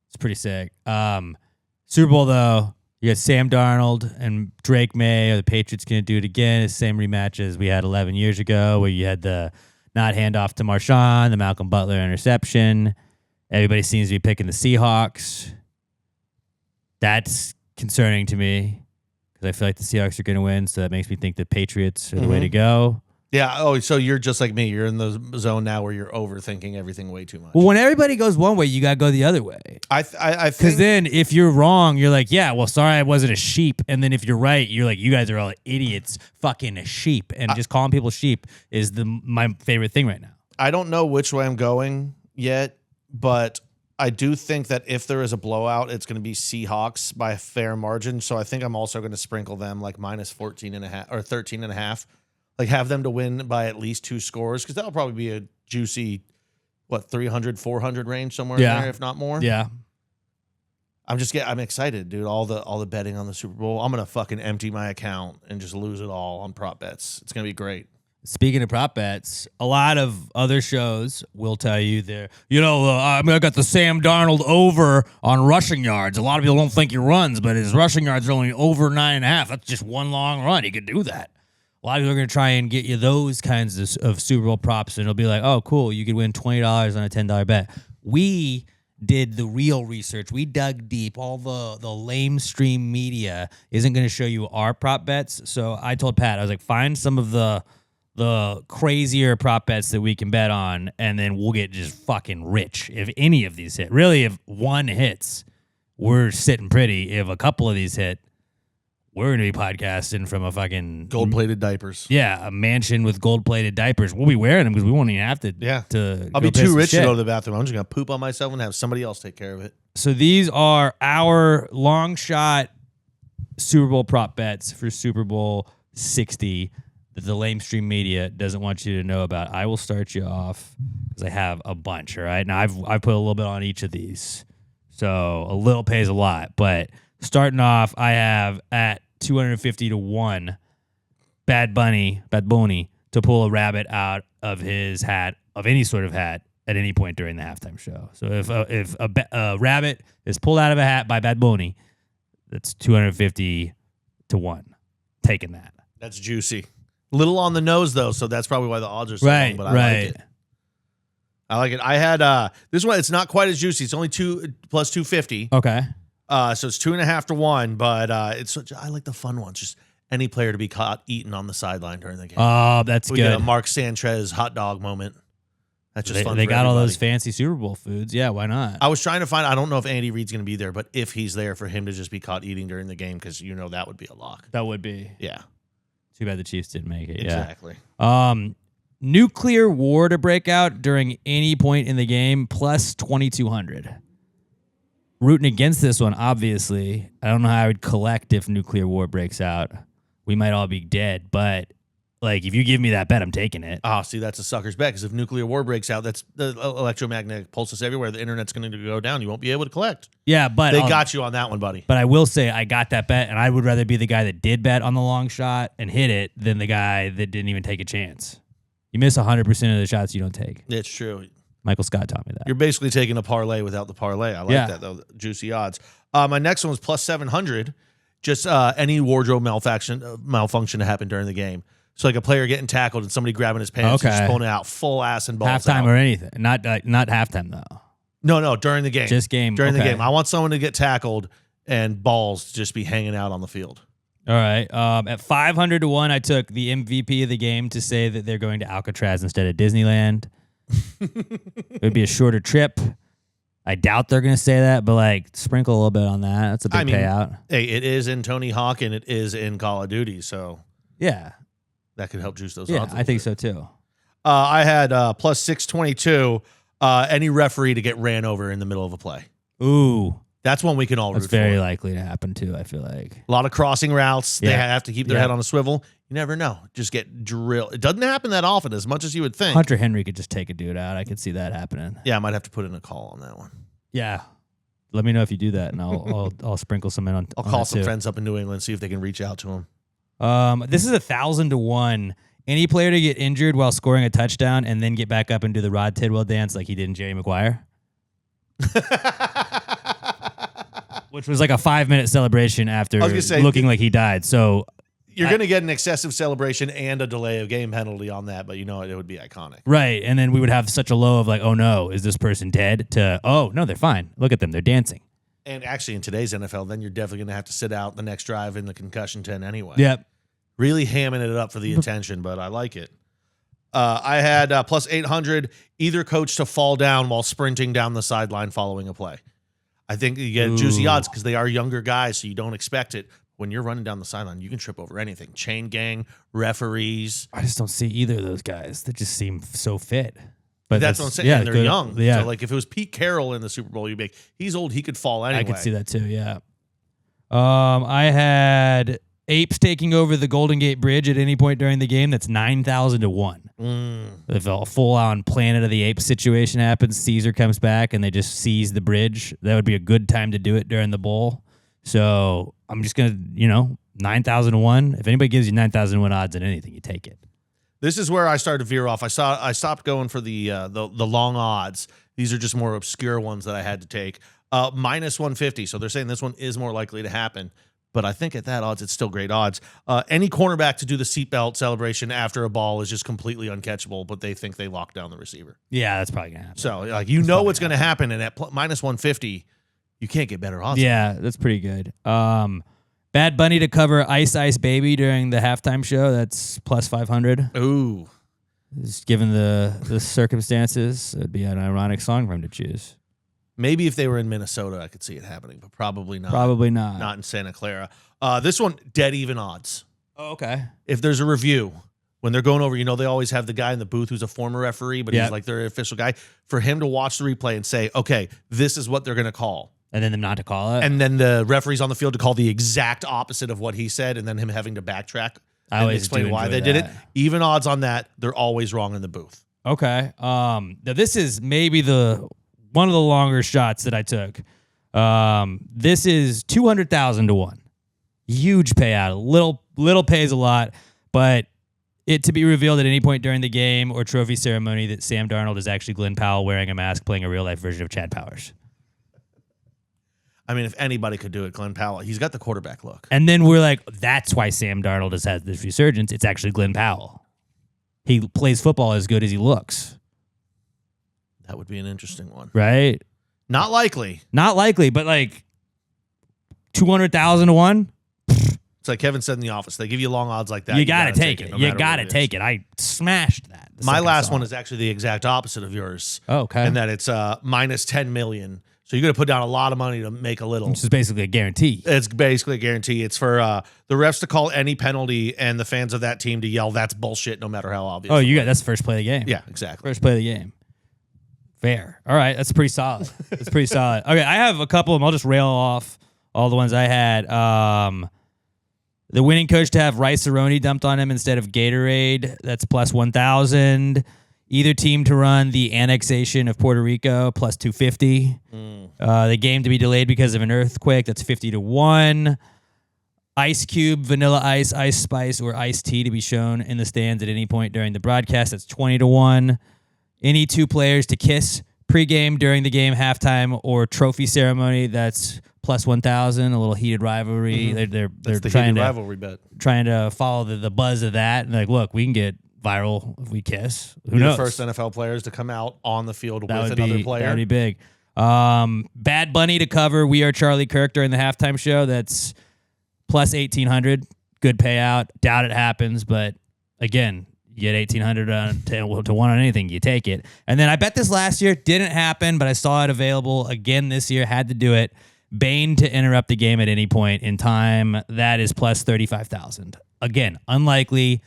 It's pretty sick. Super Bowl, though, you got Sam Darnold and Drake May. Are the Patriots going to do it again? It's the same rematch as we had 11 years ago where you had the not handoff to Marshawn, the Malcolm Butler interception. Everybody seems to be picking the Seahawks. That's concerning to me because I feel like the Seahawks are going to win, so that makes me think the Patriots are the way to go. Yeah. Oh, so you're just like me. You're in the zone now where you're overthinking everything way too much. Well, when everybody goes one way, you got to go the other way. I think because then if you're wrong, you're like, yeah, well, sorry, I wasn't a sheep. And then if you're right, you're like, you guys are all idiots, fucking a sheep. And just calling people sheep is my favorite thing right now. I don't know which way I'm going yet, but I do think that if there is a blowout, it's going to be Seahawks by a fair margin. So I think I'm also going to sprinkle them like minus 14.5 or 13.5. Like have them to win by at least 2 scores because that'll probably be a juicy, 300, 400 range somewhere in there, if not more. Yeah. I'm excited, dude. All the betting on the Super Bowl. I'm gonna fucking empty my account and just lose it all on prop bets. It's gonna be great. Speaking of prop bets, a lot of other shows will tell you I got the Sam Darnold over on rushing yards. A lot of people don't think he runs, but his rushing yards are only over 9.5. That's just one long run. He could do that. A lot of people are going to try and get you those kinds of Super Bowl props, and it'll be like, oh, cool, you could win $20 on a $10 bet. We did the real research. We dug deep. All the lamestream media isn't going to show you our prop bets. So I told Pat, I was like, find some of the crazier prop bets that we can bet on, and then we'll get just fucking rich if any of these hit. Really, if one hits, we're sitting pretty. If a couple of these hit, we're going to be podcasting from a fucking gold-plated diapers. Yeah, a mansion with gold-plated diapers. We'll be wearing them because we won't even have to. Yeah. To I'll be too rich to go to the bathroom. I'm just going to poop on myself and have somebody else take care of it. So these are our long shot Super Bowl prop bets for Super Bowl 60 that the lamestream media doesn't want you to know about. I will start you off because I have a bunch. All right. Now I've put a little bit on each of these, so a little pays a lot. But starting off, I have at 250 to 1, Bad Bunny to pull a rabbit out of his hat, of any sort of hat, at any point during the halftime show. So if a rabbit is pulled out of a hat by Bad Bunny, that's 250 to 1. Taking that. That's juicy. Little on the nose though, so that's probably why the odds are so low, but I like it. I like it. I had this one. It's not quite as juicy. It's only 2 plus 250. Okay. So it's 2.5 to 1, but I like the fun ones. Just any player to be caught eating on the sideline during the game. Oh, that's we good. Get a Mark Sanchez hot dog moment. That's just fun. They got everybody. all those fancy Super Bowl foods. Yeah, why not? I was trying to find. I don't know if Andy Reid's going to be there, but if he's there, for him to just be caught eating during the game, because that would be a lock. That would be. Yeah. Too bad the Chiefs didn't make it. Exactly. Yeah. Nuclear war to break out during any point in the game, plus 2,200. Rooting against this one, obviously. I don't know how I would collect if nuclear war breaks out. We might all be dead, but like if you give me that bet, I'm taking it. Oh, see, that's a sucker's bet, because if nuclear war breaks out, that's the electromagnetic pulses everywhere. The internet's going to go down. You won't be able to collect. Yeah, but they got you on that one, buddy. But I will say I got that bet, and I would rather be the guy that did bet on the long shot and hit it than the guy that didn't even take a chance. You miss 100% of the shots you don't take. It's true. Michael Scott taught me that. You're basically taking a parlay without the parlay. I like that, though. Juicy odds. My next one was plus 700. Just any wardrobe malfunction to happen during the game. So like a player getting tackled and somebody grabbing his pants and just pulling it out full ass and balls halftime out. or anything. Not halftime, though. No, during the game. Just game. During the game. I want someone to get tackled and balls to just be hanging out on the field. All right. At 500 to 1, I took the MVP of the game to say that they're going to Alcatraz instead of Disneyland. It would be a shorter trip. I doubt they're going to say that, but like sprinkle a little bit on that. That's a big payout. Hey, it is in Tony Hawk and it is in Call of Duty, so yeah, that could help juice those yeah, odds. I think so too. I had plus 622. Any referee to get ran over in the middle of a play. Ooh, that's one we can all root that's very likely to happen too. I feel like a lot of crossing routes. They have to keep their head on a swivel. You never know. Just get drilled. It doesn't happen that often, as much as you would think. Hunter Henry could just take a dude out. I could see that happening. Yeah, I might have to put in a call on that one. Yeah, let me know if you do that, and I'll sprinkle some in on. I'll call some friends up in New England, see if they can reach out to him. This is 1,000 to 1. Any player to get injured while scoring a touchdown and then get back up and do the Rod Tidwell dance like he did in Jerry Maguire. Which was like a 5-minute celebration after looking like he died. So you're going to get an excessive celebration and a delay of game penalty on that, but you know it would be iconic. Right. And then we would have such a low of like, oh no, is this person dead? To, oh no, they're fine. Look at them. They're dancing. And actually in today's NFL, then you're definitely going to have to sit out the next drive in the concussion tent anyway. Yep. Really hamming it up for the attention, but I like it. I had plus 800, either coach to fall down while sprinting down the sideline following a play. I think you get juicy odds because they are younger guys, so you don't expect it. When you're running down the sideline, you can trip over anything. Chain gang, referees. I just don't see either of those guys. They just seem so fit. But that's what I'm saying. Yeah, and they're young. Yeah. So, like, if it was Pete Carroll in the Super Bowl, you'd be like, he's old. He could fall anyway. I could see that too, yeah. I had apes taking over the Golden Gate Bridge at any point during the game. That's 9,000 to 1. If a full-on Planet of the Apes situation happens, Caesar comes back and they just seize the bridge, that would be a good time to do it during the bowl. So I'm just going to, 9,000 to 1. If anybody gives you 9,000 to 1 odds on anything, you take it. This is where I started to veer off. I stopped going for the long odds. These are just more obscure ones that I had to take. Minus 150. So they're saying this one is more likely to happen. But I think at that odds, it's still great odds. Any cornerback to do the seatbelt celebration after a ball is just completely uncatchable, but they think they locked down the receiver. Yeah, that's probably going to happen. So, like, what's going to happen, and at minus 150, you can't get better odds. Yeah, that's pretty good. Bad Bunny to cover Ice Ice Baby during the halftime show. That's plus 500. Ooh. Just given the circumstances, it'd be an ironic song for him to choose. Maybe if they were in Minnesota, I could see it happening, but probably not. Probably not. Not in Santa Clara. This one, dead even odds. Oh, okay. If there's a review, when they're going over, they always have the guy in the booth who's a former referee, but he's like their official guy. For him to watch the replay and say, okay, this is what they're going to call. And then them not to call it? And then the referee's on the field to call the exact opposite of what he said, and then him having to backtrack and explain why they did it. Even odds on that, they're always wrong in the booth. Okay. Now this is maybe one of the longer shots that I took. This is 200,000 to 1. Huge payout. Little pays a lot, but it to be revealed at any point during the game or trophy ceremony that Sam Darnold is actually Glenn Powell wearing a mask playing a real life version of Chad Powers. I mean, if anybody could do it, Glenn Powell. He's got the quarterback look. And then we're like, that's why Sam Darnold has had this resurgence. It's actually Glenn Powell. He plays football as good as he looks. That would be an interesting one. Right? Not likely. Not likely, but like 200,000 to 1? It's like Kevin said in The Office. They give you long odds like that. You got to take it. You got to take it. I smashed that. My last one is actually the exact opposite of yours. Oh, okay. And that it's minus 10 million. So you're going to put down a lot of money to make a little. Which is basically a guarantee. It's basically a guarantee. It's for the refs to call any penalty and the fans of that team to yell, that's bullshit, no matter how obvious. Oh, that's the first play of the game. Yeah, exactly. First play of the game. Fair. All right. That's pretty solid. That's pretty solid. Okay. I have a couple of them. I'll just rail off all the ones I had. The winning coach to have Rice-A-Roni dumped on him instead of Gatorade. That's plus 1,000. Either team to run the annexation of Puerto Rico, plus 250. The game to be delayed because of an earthquake, that's 50 to 1. Ice Cube, Vanilla Ice, Ice Spice, or Iced Tea to be shown in the stands at any point during the broadcast. That's 20-1. Any two players to kiss pregame, during the game, halftime, or trophy ceremony. That's plus 1,000. A little heated rivalry. They're trying to rivalry bet. Trying to follow the buzz of that. And like, look, we can get viral if we kiss. Who Be knows? the first NFL players to come out on the field with another player. That would be big. Bad Bunny to cover We Are Charlie Kirk during the halftime show. That's plus 1,800. Good payout. Doubt it happens, but again, you get 1,800 to one on anything. You take it. And then I bet this last year didn't happen, but I saw it available again this year. Had to do it. Bane to interrupt the game at any point in time. That is plus 35,000. Again, unlikely,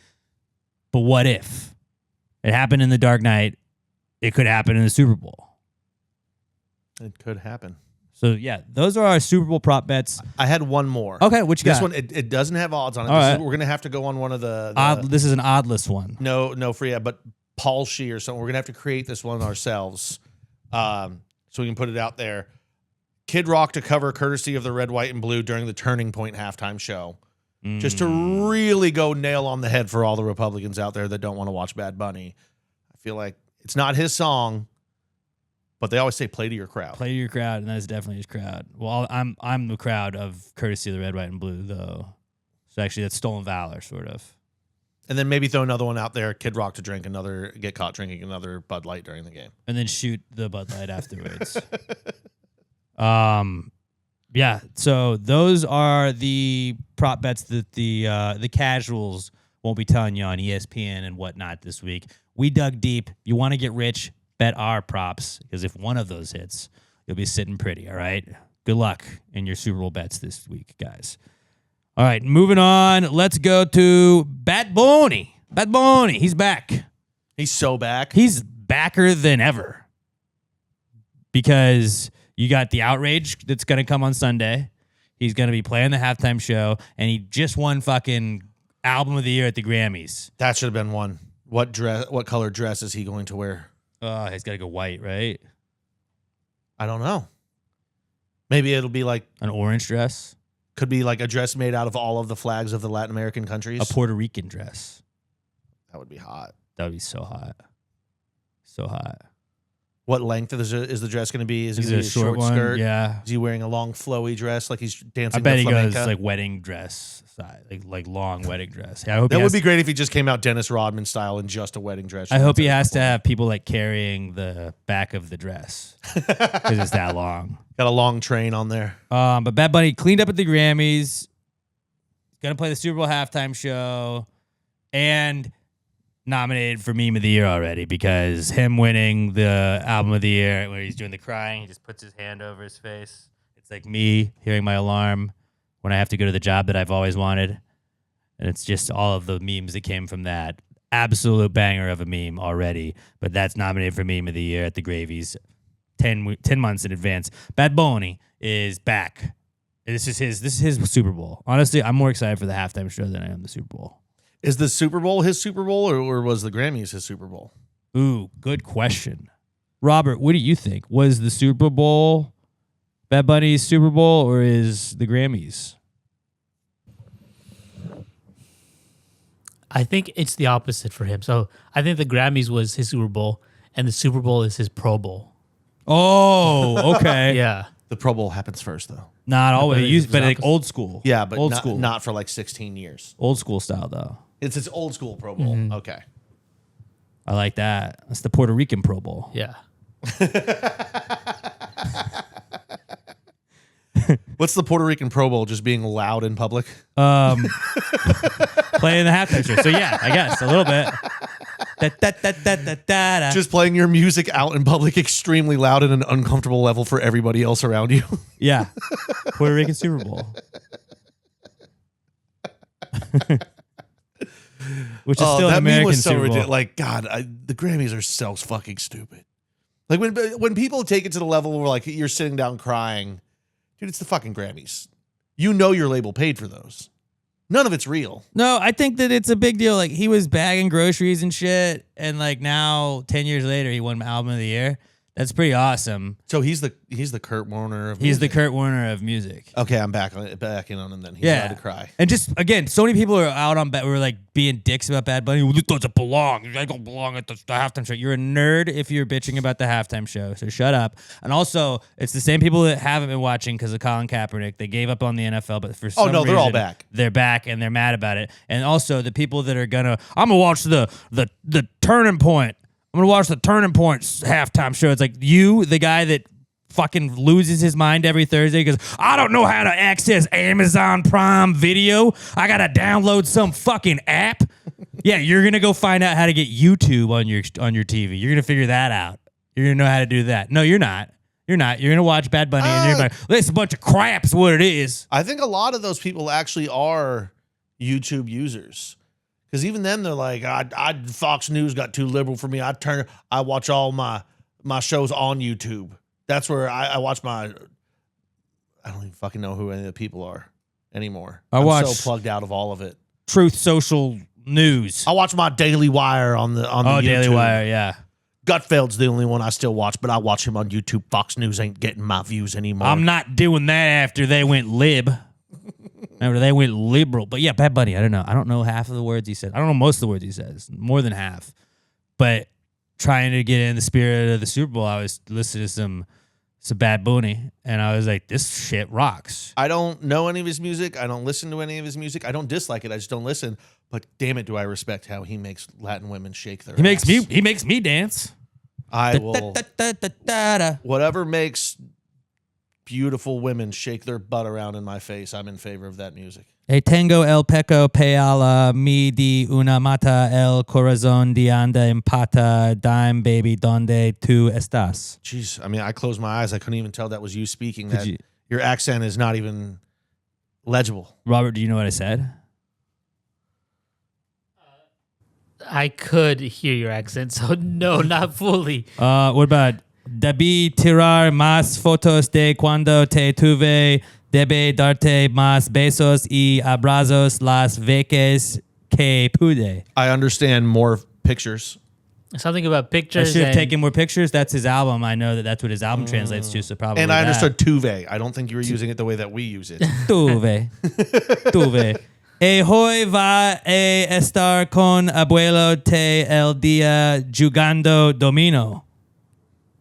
but what if? It happened in the Dark Knight. It could happen in the Super Bowl. It could happen. So, yeah, those are our Super Bowl prop bets. I had one more. Okay, which this got? one, it doesn't have odds on it. We're going to have to go on one of the This is an oddless one. No, free, but Paul Shee or something. We're going to have to create this one ourselves so we can put it out there. Kid Rock to cover courtesy of the Red, White, and Blue during the Turning Point halftime show. Just to really go nail on the head for all the Republicans out there that don't want to watch Bad Bunny. I feel like it's not his song. But they always say play to your crowd. Play to your crowd, and that's definitely his crowd. Well, I'm the crowd of courtesy of the Red, White, and Blue, though. So actually, that's stolen valor, sort of. And then maybe throw another one out there, Kid Rock to get caught drinking another Bud Light during the game. And then shoot the Bud Light afterwards. Yeah, so those are the prop bets that the casuals won't be telling you on ESPN and whatnot this week. We dug deep. You want to get rich? Bet our props, because if one of those hits, you'll be sitting pretty, all right? Good luck in your Super Bowl bets this week, guys. All right, moving on. Let's go to Bad Bunny. Bad Bunny, he's back. He's so back. He's backer than ever. Because you got the outrage that's going to come on Sunday. He's going to be playing the halftime show, and he just won fucking Album of the Year at the Grammys. That should have been one. What color dress is he going to wear? He's got to go white, right? I don't know. Maybe it'll be like an orange dress. Could be like a dress made out of all of the flags of the Latin American countries. A Puerto Rican dress. That would be hot. That would be so hot. So hot. What length is the dress going to be? Is it a short skirt? Yeah. Is he wearing a long flowy dress like he's dancing? I bet the he flamenco? goes like wedding dress side, like long wedding dress. Yeah, I hope that would be great if he just came out Dennis Rodman style in just a wedding dress. I hope he has to have people like carrying the back of the dress because it's that long. Got a long train on there. But Bad Bunny cleaned up at the Grammys. He's gonna play the Super Bowl halftime show, and nominated for Meme of the Year already because him winning the Album of the Year where he's doing the crying, he just puts his hand over his face. It's like me hearing my alarm when I have to go to the job that I've always wanted. And it's just all of the memes that came from that. Absolute banger of a meme already, but that's nominated for Meme of the Year at the Gravies 10 months in advance. Bad Bunny is back. This is his Super Bowl. Honestly, I'm more excited for the halftime show than I am the Super Bowl. Is the Super Bowl his Super Bowl or was the Grammys his Super Bowl? Ooh, good question. Robert, what do you think? Was the Super Bowl Bad Bunny's Super Bowl or is the Grammys? I think it's the opposite for him. So I think the Grammys was his Super Bowl and the Super Bowl is his Pro Bowl. Oh, okay. Yeah. The Pro Bowl happens first though. Not always, but like old school. Yeah, but old school. Not for like 16 years. Old school style though. It's old school Pro Bowl. Mm-hmm. Okay. I like that. That's the Puerto Rican Pro Bowl. Yeah. What's the Puerto Rican Pro Bowl? Just being loud in public? Playing the halftime show. So yeah, I guess a little bit. Just playing your music out in public extremely loud at an uncomfortable level for everybody else around you. Yeah. Puerto Rican Super Bowl. Which is still an American Super Bowl. Like, God, the Grammys are so fucking stupid. Like when people take it to the level where like you're sitting down crying, dude, it's the fucking Grammys. You know your label paid for those. None of it's real. No, I think that it's a big deal. Like he was bagging groceries and shit, and like now 10 years later he won Album of the Year. That's pretty awesome. So he's the Kurt Warner of He's music. the Kurt Warner of music. Okay, I'm back in on him then. He's allowed to cry. And just again, so many people are out on were like being dicks about Bad Bunny. Well, this doesn't belong. I don't belong at the halftime show. You're a nerd if you're bitching about the halftime show. So shut up. And also, it's the same people that haven't been watching because of Colin Kaepernick. They gave up on the NFL, but for some reason, they're all back. They're back and they're mad about it. And also, the people that are I'm gonna watch the Turning Point. I'm gonna watch the Turning Point halftime show. It's like you, the guy that fucking loses his mind every Thursday because I don't know how to access Amazon Prime Video. I gotta download some fucking app. Yeah, you're gonna go find out how to get YouTube on your TV. You're gonna figure that out. You're gonna know how to do that. No, you're not. You're not. You're gonna watch Bad Bunny and you're like, this a bunch of crap's what it is. I think a lot of those people actually are YouTube users. Because even then, they're like, Fox News got too liberal for me. I watch all my shows on YouTube. That's where I watch I don't even fucking know who any of the people are anymore. I'm so plugged out of all of it. Truth Social News. I watch my Daily Wire on the YouTube. Daily Wire, yeah. Gutfeld's the only one I still watch, but I watch him on YouTube. Fox News ain't getting my views anymore. I'm not doing that after they went lib. Remember, they went liberal. But yeah, Bad Bunny, I don't know. I don't know half of the words he said. I don't know most of the words he says. More than half. But trying to get in the spirit of the Super Bowl, I was listening to some Bad Bunny, and I was like, this shit rocks. I don't know any of his music. I don't listen to any of his music. I don't dislike it. I just don't listen. But damn it, do I respect how he makes Latin women shake their ass. He makes me dance. I will. Whatever makes beautiful women shake their butt around in my face, I'm in favor of that music. Tengo el peco peala mi di una mata el corazón de anda empata dime baby donde tú estás. Jeez, I mean, I closed my eyes. I couldn't even tell that was you speaking. Your accent is not even legible. Robert, do you know what I said? I could hear your accent, so no, not fully. What about debí tirar más fotos de cuando te tuve, debe darte más besos y abrazos las veces que pude. I understand more pictures. Something about pictures. I should have taken more pictures. That's his album. I know that's what his album translates to, so probably And I understood tuve. I don't think you were using it the way that we use it. Tuve. Tuve. Hoy va a estar con abuelo te el día jugando domino.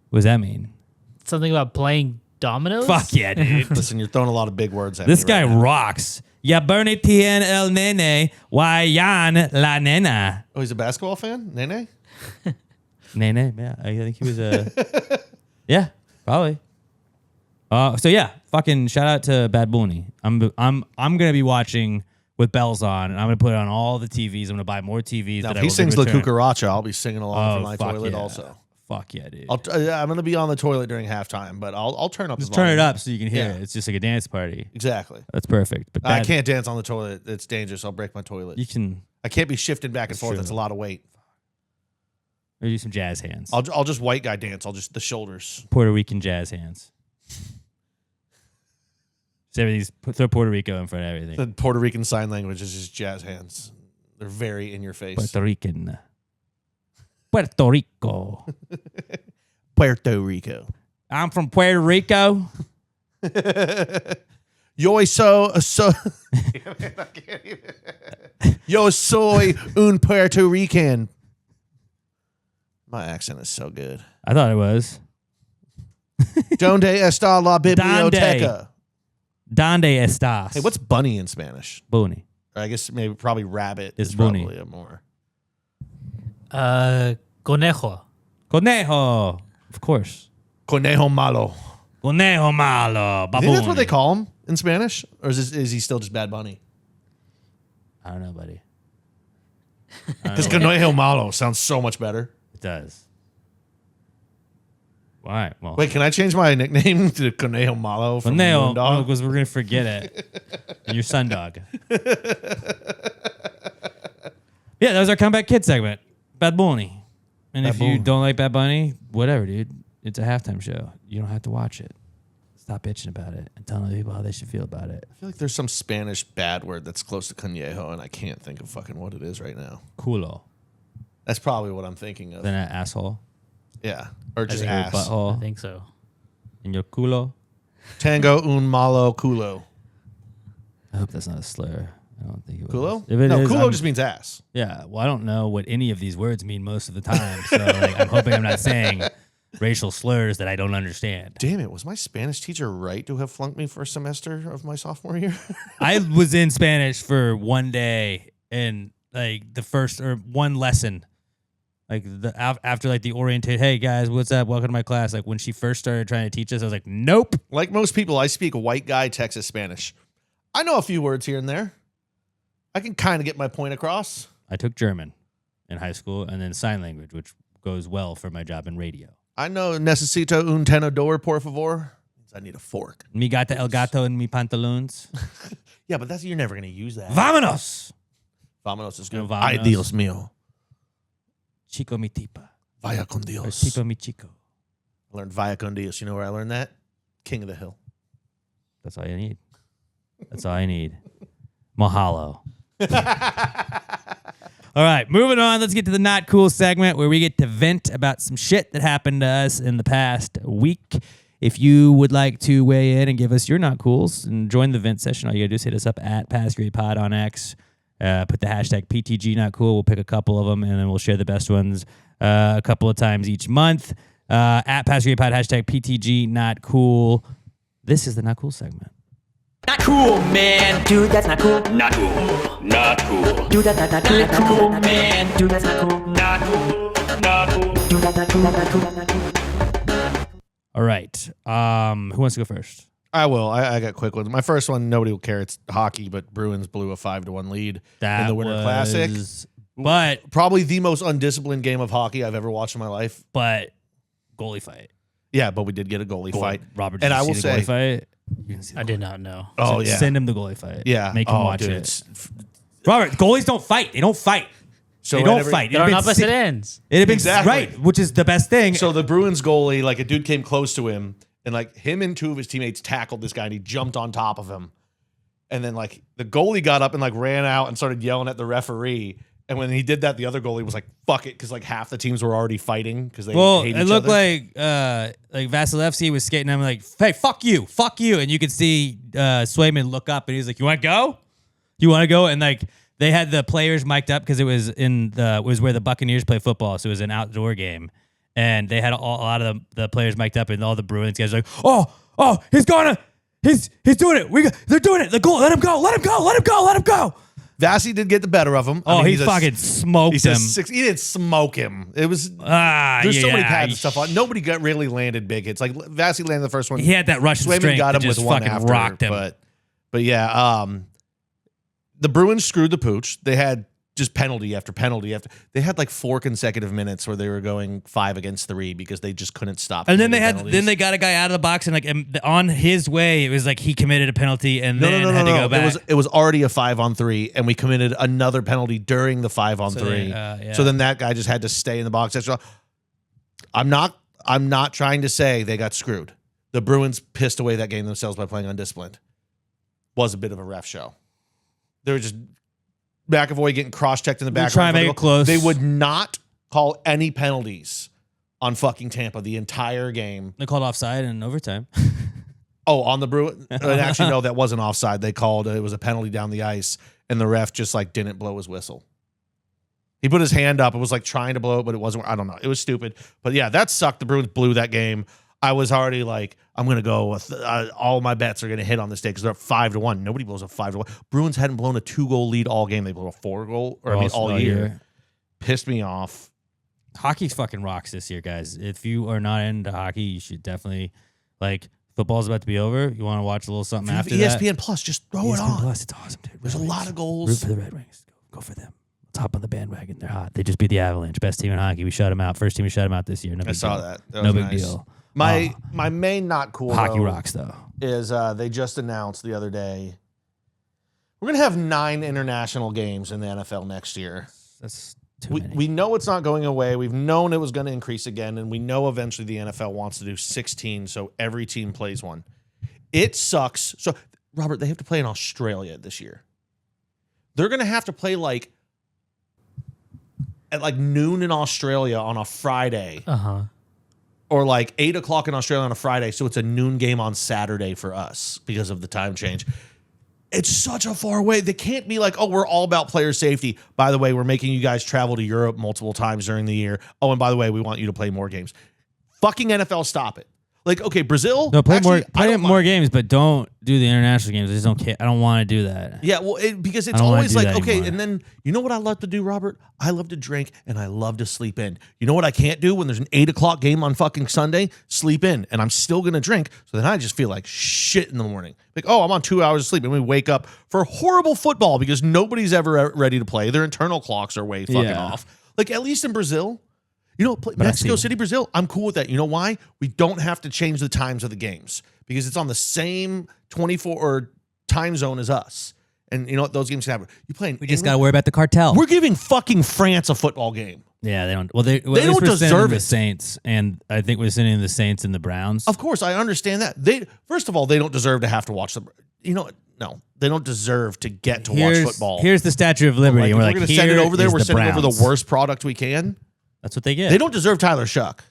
What does that mean? Something about playing dominoes? Fuck yeah, dude. Listen, you're throwing a lot of big words at This me guy right now. rocks. Ya Bernie tien el nene, Wayan la nena. Oh, he's a basketball fan? Nene? Nene, yeah. I think he was a... yeah, probably. So yeah, fucking shout out to Bad Bunny. I'm gonna be watching with bells on, and I'm gonna put it on all the TVs. I'm gonna buy more TVs. Now, that if I he will sings La return. Cucaracha, I'll be singing along from my fuck toilet yeah. also. Fuck yeah, dude. I'm going to be on the toilet during halftime, but I'll turn up Just the turn volume. it up so you can hear Yeah. it. It's just like a dance party. Exactly. That's perfect. But I can't dance on the toilet. It's dangerous. I'll break my toilet. You can I can't be shifting back and forth. true. That's a lot of weight. or do some jazz hands. I'll just white guy dance. I'll just the shoulders. Puerto Rican jazz hands. So everything's throw Puerto Rico in front of everything. The Puerto Rican sign language is just jazz hands. They're very in your face. Puerto Rican. Puerto Rico. Puerto Rico. I'm from Puerto Rico. Yo Yo soy un Puerto Rican. My accent is so good. I thought it was. Donde está la biblioteca? Donde estás? Hey, what's bunny in Spanish? Bunny? Or I guess probably rabbit It's is bunny. probably a more. Conejo. Conejo. Of course. Conejo malo. Conejo malo. I think that's what they call him in Spanish? Or is he still just Bad Bunny? I don't know, buddy. Because Conejo malo sounds so much better. It does. All right. Well, Wait, can I change my nickname to Conejo malo from Conejo, Moondog? because we're gonna forget it. And your sun dog. Yeah, that was our comeback kid segment. Bad Bunny. And Bad if you Bunny. don't like Bad Bunny, whatever, dude. It's a halftime show. You don't have to watch it. Stop bitching about it and telling other people how they should feel about it. I feel like there's some Spanish bad word that's close to Conejo, and I can't think of fucking what it is right now. Culo. That's probably what I'm thinking of. Then an asshole. Yeah. Or just think ass. I Butthole. think so. In your culo. Tango un malo culo. I hope that's not a slur. I don't think it was. Culo? If it No, is, culo just means ass. Yeah, well, I don't know what any of these words mean most of the time, so like, I'm hoping I'm not saying racial slurs that I don't understand. Damn it, was my Spanish teacher right to have flunked me for a semester of my sophomore year? I was in Spanish for one day and like the first or one lesson, like after like the orientation. Hey guys, what's up? Welcome to my class. Like when she first started trying to teach us, I was like, nope. Like most people, I speak white guy Texas Spanish. I know a few words here and there. I can kind of get my point across. I took German in high school and then sign language, which goes well for my job in radio. I know necesito un tenedor, por favor. I need a fork. Mi gata el gato en mi pantalones. Yeah, but you're never going to use that. Vámonos. Vámonos is good. Vámonos. Ay, Dios mío. Chico mi tipa. Vaya con Or Dios. tipa mi chico. I learned vaya con Dios. You know where I learned that? King of the Hill. That's all you need. That's all I need. Mahalo. All right, moving on. Let's get to the not cool segment where we get to vent about some shit that happened to us in the past week. If you would like to weigh in and give us your not cools and join the vent session, all you gotta do is hit us up at PassGradePod on X. Put the hashtag PTG not cool. We'll pick a couple of them and then we'll share the best ones a couple of times each month. At PassGradePod, hashtag PTG not cool. This is the not cool segment. Not cool, man. Dude, that's not cool. Not cool. Not cool. Dude, that's not cool, man. Dude, that's not cool. Not cool. Not cool. Dude, that's not cool. Not cool. Not cool. All right. Who wants to go first? I will. I got quick ones. My first one, nobody will care. It's hockey, but Bruins blew a 5-1 lead in the Winter Classic. But Probably the most undisciplined game of hockey I've ever watched in my life. goalie fight. Yeah, but we did get a goalie fight. Robert, and did I you will see the say, goalie fight? You didn't see the I goalie did not know. oh fight. yeah, Send him the goalie fight. yeah, Make him watch dude, it. Robert, goalies don't fight. They don't fight. So they don't whenever- fight. They're on opposite ends. It had been Exactly. right, which is the best thing. So the Bruins goalie, like a dude came close to him, and like him and two of his teammates tackled this guy, and he jumped on top of him. And then like the goalie got up and like ran out and started yelling at the referee. And when he did that, the other goalie was like, "Fuck it," because like half the teams were already fighting because they hate each it looked other. like Vasilevsky was skating. I'm like, "Hey, fuck you," and you could see Swayman look up and he's like, "You want to go? You want to go?" And like they had the players mic'd up because it was where the Buccaneers play football, so it was an outdoor game, and they had a lot of the players mic'd up, and all the Bruins guys were like, "Oh, he's doing it. They're doing it. The goal. Let him go. Let him go. Let him go. Let him go." Vasi did get the better of him. I mean, He fucking smoked him. He didn't smoke him. It was there's so many pads and stuff on. Nobody really landed big hits. Like Vasi landed the first one. He had that Russian Swayman strength got that him just with one fucking after, rocked him. But yeah, the Bruins screwed the pooch. They had just penalty after penalty after. They had like 4 consecutive minutes where they were going 5 against 3 because they just couldn't stop. And then penalties. they got a guy out of the box and like on his way it was like he committed a penalty and then had to go back. It was already a 5-on-3 and we committed another penalty during the 5-on-3. yeah. So then that guy just had to stay in the box extra. I'm not trying to say they got screwed. The Bruins pissed away that game themselves by playing undisciplined. Was a bit of a ref show. They were just McAvoy getting cross-checked in the back. Try and make it close. They would not call any penalties on fucking Tampa the entire game. They called offside in overtime. Oh, on the Bruins? Actually, no, that wasn't offside. They called it was a penalty down the ice, and the ref just like didn't blow his whistle. He put his hand up. It was like trying to blow it, but it wasn't. I don't know. It was stupid. But yeah, that sucked. The Bruins blew that game. I was already like, I'm going to go with all my bets are going to hit on this day because they're up 5-1. Nobody blows a 5-1. Bruins hadn't blown a 2-goal lead all game. They blew a 4-goal, all year. Pissed me off. Hockey fucking rocks this year, guys. If you are not into hockey, you should definitely like. Football's about to be over. You want to watch a little something after that? ESPN Plus, just throw it on. Plus, it's awesome, dude. There's a lot of goals. Root for the Red Wings. Go for them. Let's hop on the bandwagon. They're hot. They just beat the Avalanche. Best team in hockey. We shut them out. First team we shut them out this year. No big I saw deal. that. That No was big nice. deal. My main not cool Hockey though, rocks though. is they just announced the other day we're gonna have 9 international games in the NFL next year. That's too many. We know it's not going away. We've known it was going to increase again, and we know eventually the NFL wants to do 16, so every team plays one. It sucks. So Robert, they have to play in Australia this year. They're gonna have to play like at like noon in Australia on a Friday. or like 8 o'clock in Australia on a Friday. So it's a noon game on Saturday for us because of the time change. It's such a far away. They can't be like, oh, we're all about player safety. By the way, we're making you guys travel to Europe multiple times during the year. Oh, and by the way, we want you to play more games. Fucking NFL, stop it. Like, okay, Brazil. No, play actually, more games, but don't do the international games. I just don't care. I don't want to do that. Yeah, well, because it's always like, okay, and then you know what I love to do, Robert? I love to drink and I love to sleep in. You know what I can't do when there's an 8 o'clock game on fucking Sunday? Sleep in. And I'm still going to drink. So then I just feel like shit in the morning. Like, oh, I'm on 2 hours of sleep. And we wake up for horrible football because nobody's ever ready to play. Their internal clocks are way fucking off. Like, at least in Brazil. You know, Mexico City, Brazil, I'm cool with that. You know why? We don't have to change the times of the games because it's on the same 24 or time zone as us. And you know what? Those games can happen. You playing? We just got to worry about the cartel. We're giving fucking France a football game. Yeah, they don't. Well, they don't deserve it. The Saints, and I think we're sending the Saints and the Browns. Of course, I understand that. First of all, they don't deserve to have to watch them. You know, no, they don't deserve to get to watch football. Here's the Statue of Liberty. We're going to send it over there. We're sending over the worst product we can. That's what they get. They don't deserve Tyler Shuck.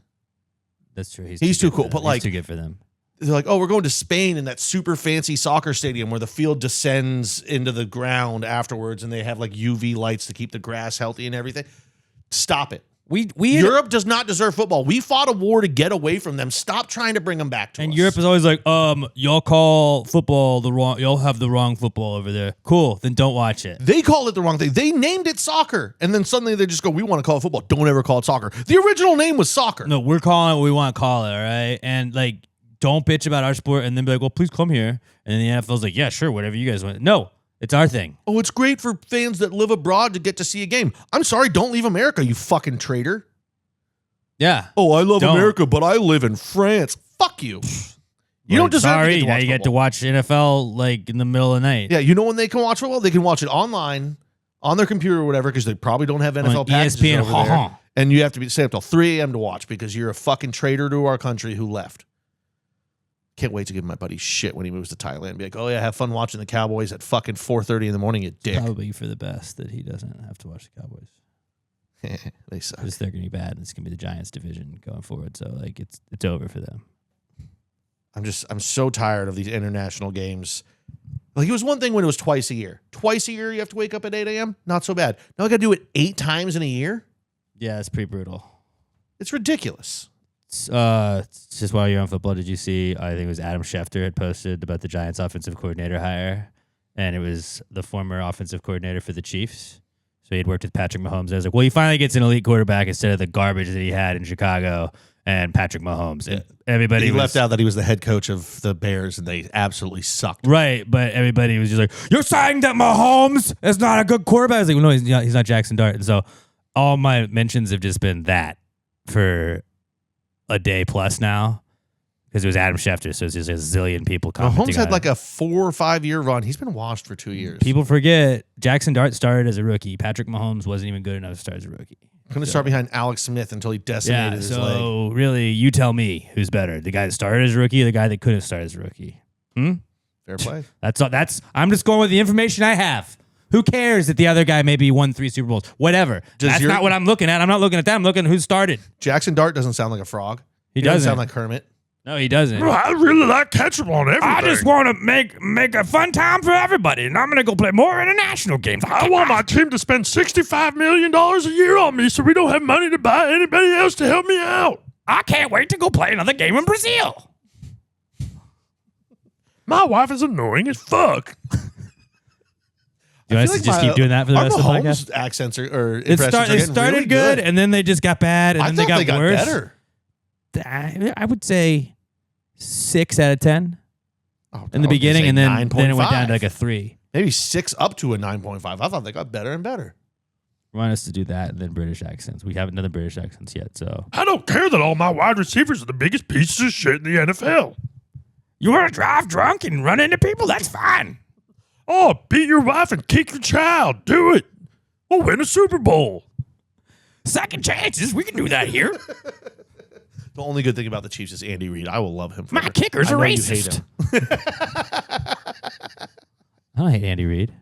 That's true. He's too cool. But like, he's too good for them. They're like, oh, we're going to Spain in that super fancy soccer stadium where the field descends into the ground afterwards, and they have like UV lights to keep the grass healthy and everything. Stop it. Europe does not deserve football. We fought a war to get away from them. Stop trying to bring them back to us. And Europe is always like, y'all call football the wrong. Y'all have the wrong football over there. Cool, then don't watch it. They call it the wrong thing. They named it soccer, and then suddenly they just go, we want to call it football. Don't ever call it soccer. The original name was soccer. No, we're calling it what we want to call it, all right? And like, don't bitch about our sport and then be like, well, please come here. And then the NFL's like, yeah, sure, whatever you guys want. No. It's our thing. Oh, it's great for fans that live abroad to get to see a game. I'm sorry, don't leave America, you fucking traitor. Yeah. Oh, I love America, but I live in France. Fuck you. You don't deserve to get to watch now you get to watch NFL like in the middle of the night. Yeah, you know when they can watch football? They can watch it online, on their computer or whatever, because they probably don't have NFL packages ESPN, over there. And you have to stay up till 3 a.m. to watch because you're a fucking traitor to our country who left. Can't wait to give my buddy shit when he moves to Thailand. Be like, oh yeah, have fun watching the Cowboys at fucking 4:30 in the morning, you dick. Probably for the best that he doesn't have to watch the Cowboys. They suck. Because they're going to be bad, and it's going to be the Giants division going forward. So like, it's over for them. I'm so tired of these international games. Like, it was one thing when it was twice a year. Twice a year you have to wake up at 8 a.m. Not so bad. Now I got to do it 8 times in a year. Yeah, it's pretty brutal. It's ridiculous. It's just while you're on football, did you see? I think it was Adam Schefter had posted about the Giants' offensive coordinator hire, and it was the former offensive coordinator for the Chiefs. So he had worked with Patrick Mahomes. I was like, well, he finally gets an elite quarterback instead of the garbage that he had in Chicago and Patrick Mahomes. And everybody left out that he was the head coach of the Bears, and they absolutely sucked. Right, but everybody was just like, you're saying that Mahomes is not a good quarterback? I was like, well, no, he's not Jackson Dart. And so all my mentions have just been that for a day plus now. Because it was Adam Schefter, so it's just a zillion people commenting. Mahomes had like a 4 or 5 year run. He's been washed for 2 years. People forget Jackson Dart started as a rookie. Patrick Mahomes wasn't even good enough to start as a rookie. Couldn't start behind Alex Smith until he decimated his leg. So really, you tell me who's better: the guy that started as a rookie, or the guy that couldn't start as a rookie. Fair play. That's all. I'm just going with the information I have. Who cares that the other guy maybe won 3 Super Bowls? Whatever. That's not what I'm looking at. I'm not looking at that. I'm looking at who started. Jackson Dart doesn't sound like a frog. He doesn't sound like Kermit. No, he doesn't. I really like ketchup on everything. I just want to make a fun time for everybody, and I'm going to go play more international games. I want my team to spend $65 million a year on me so we don't have money to buy anybody else to help me out. I can't wait to go play another game in Brazil. My wife is annoying as fuck. You want us to just keep doing that for the rest of the podcast? Accents or It started really good, and then they just got bad, and then they got worse. Better. I would say 6 out of 10 in the beginning, and then it went down to like a 3. Maybe 6 up to a 9.5. I thought they got better and better. Want us to do that and then British accents. We haven't done the British accents yet, so. I don't care that all my wide receivers are the biggest pieces of shit in the NFL. You want to drive drunk and run into people? That's fine. Oh, beat your wife and kick your child. Do it. We'll win a Super Bowl. Second chances. We can do that here. The only good thing about the Chiefs is Andy Reid. I will love him forever. My kickers are racist. You hate him. I don't hate Andy Reid.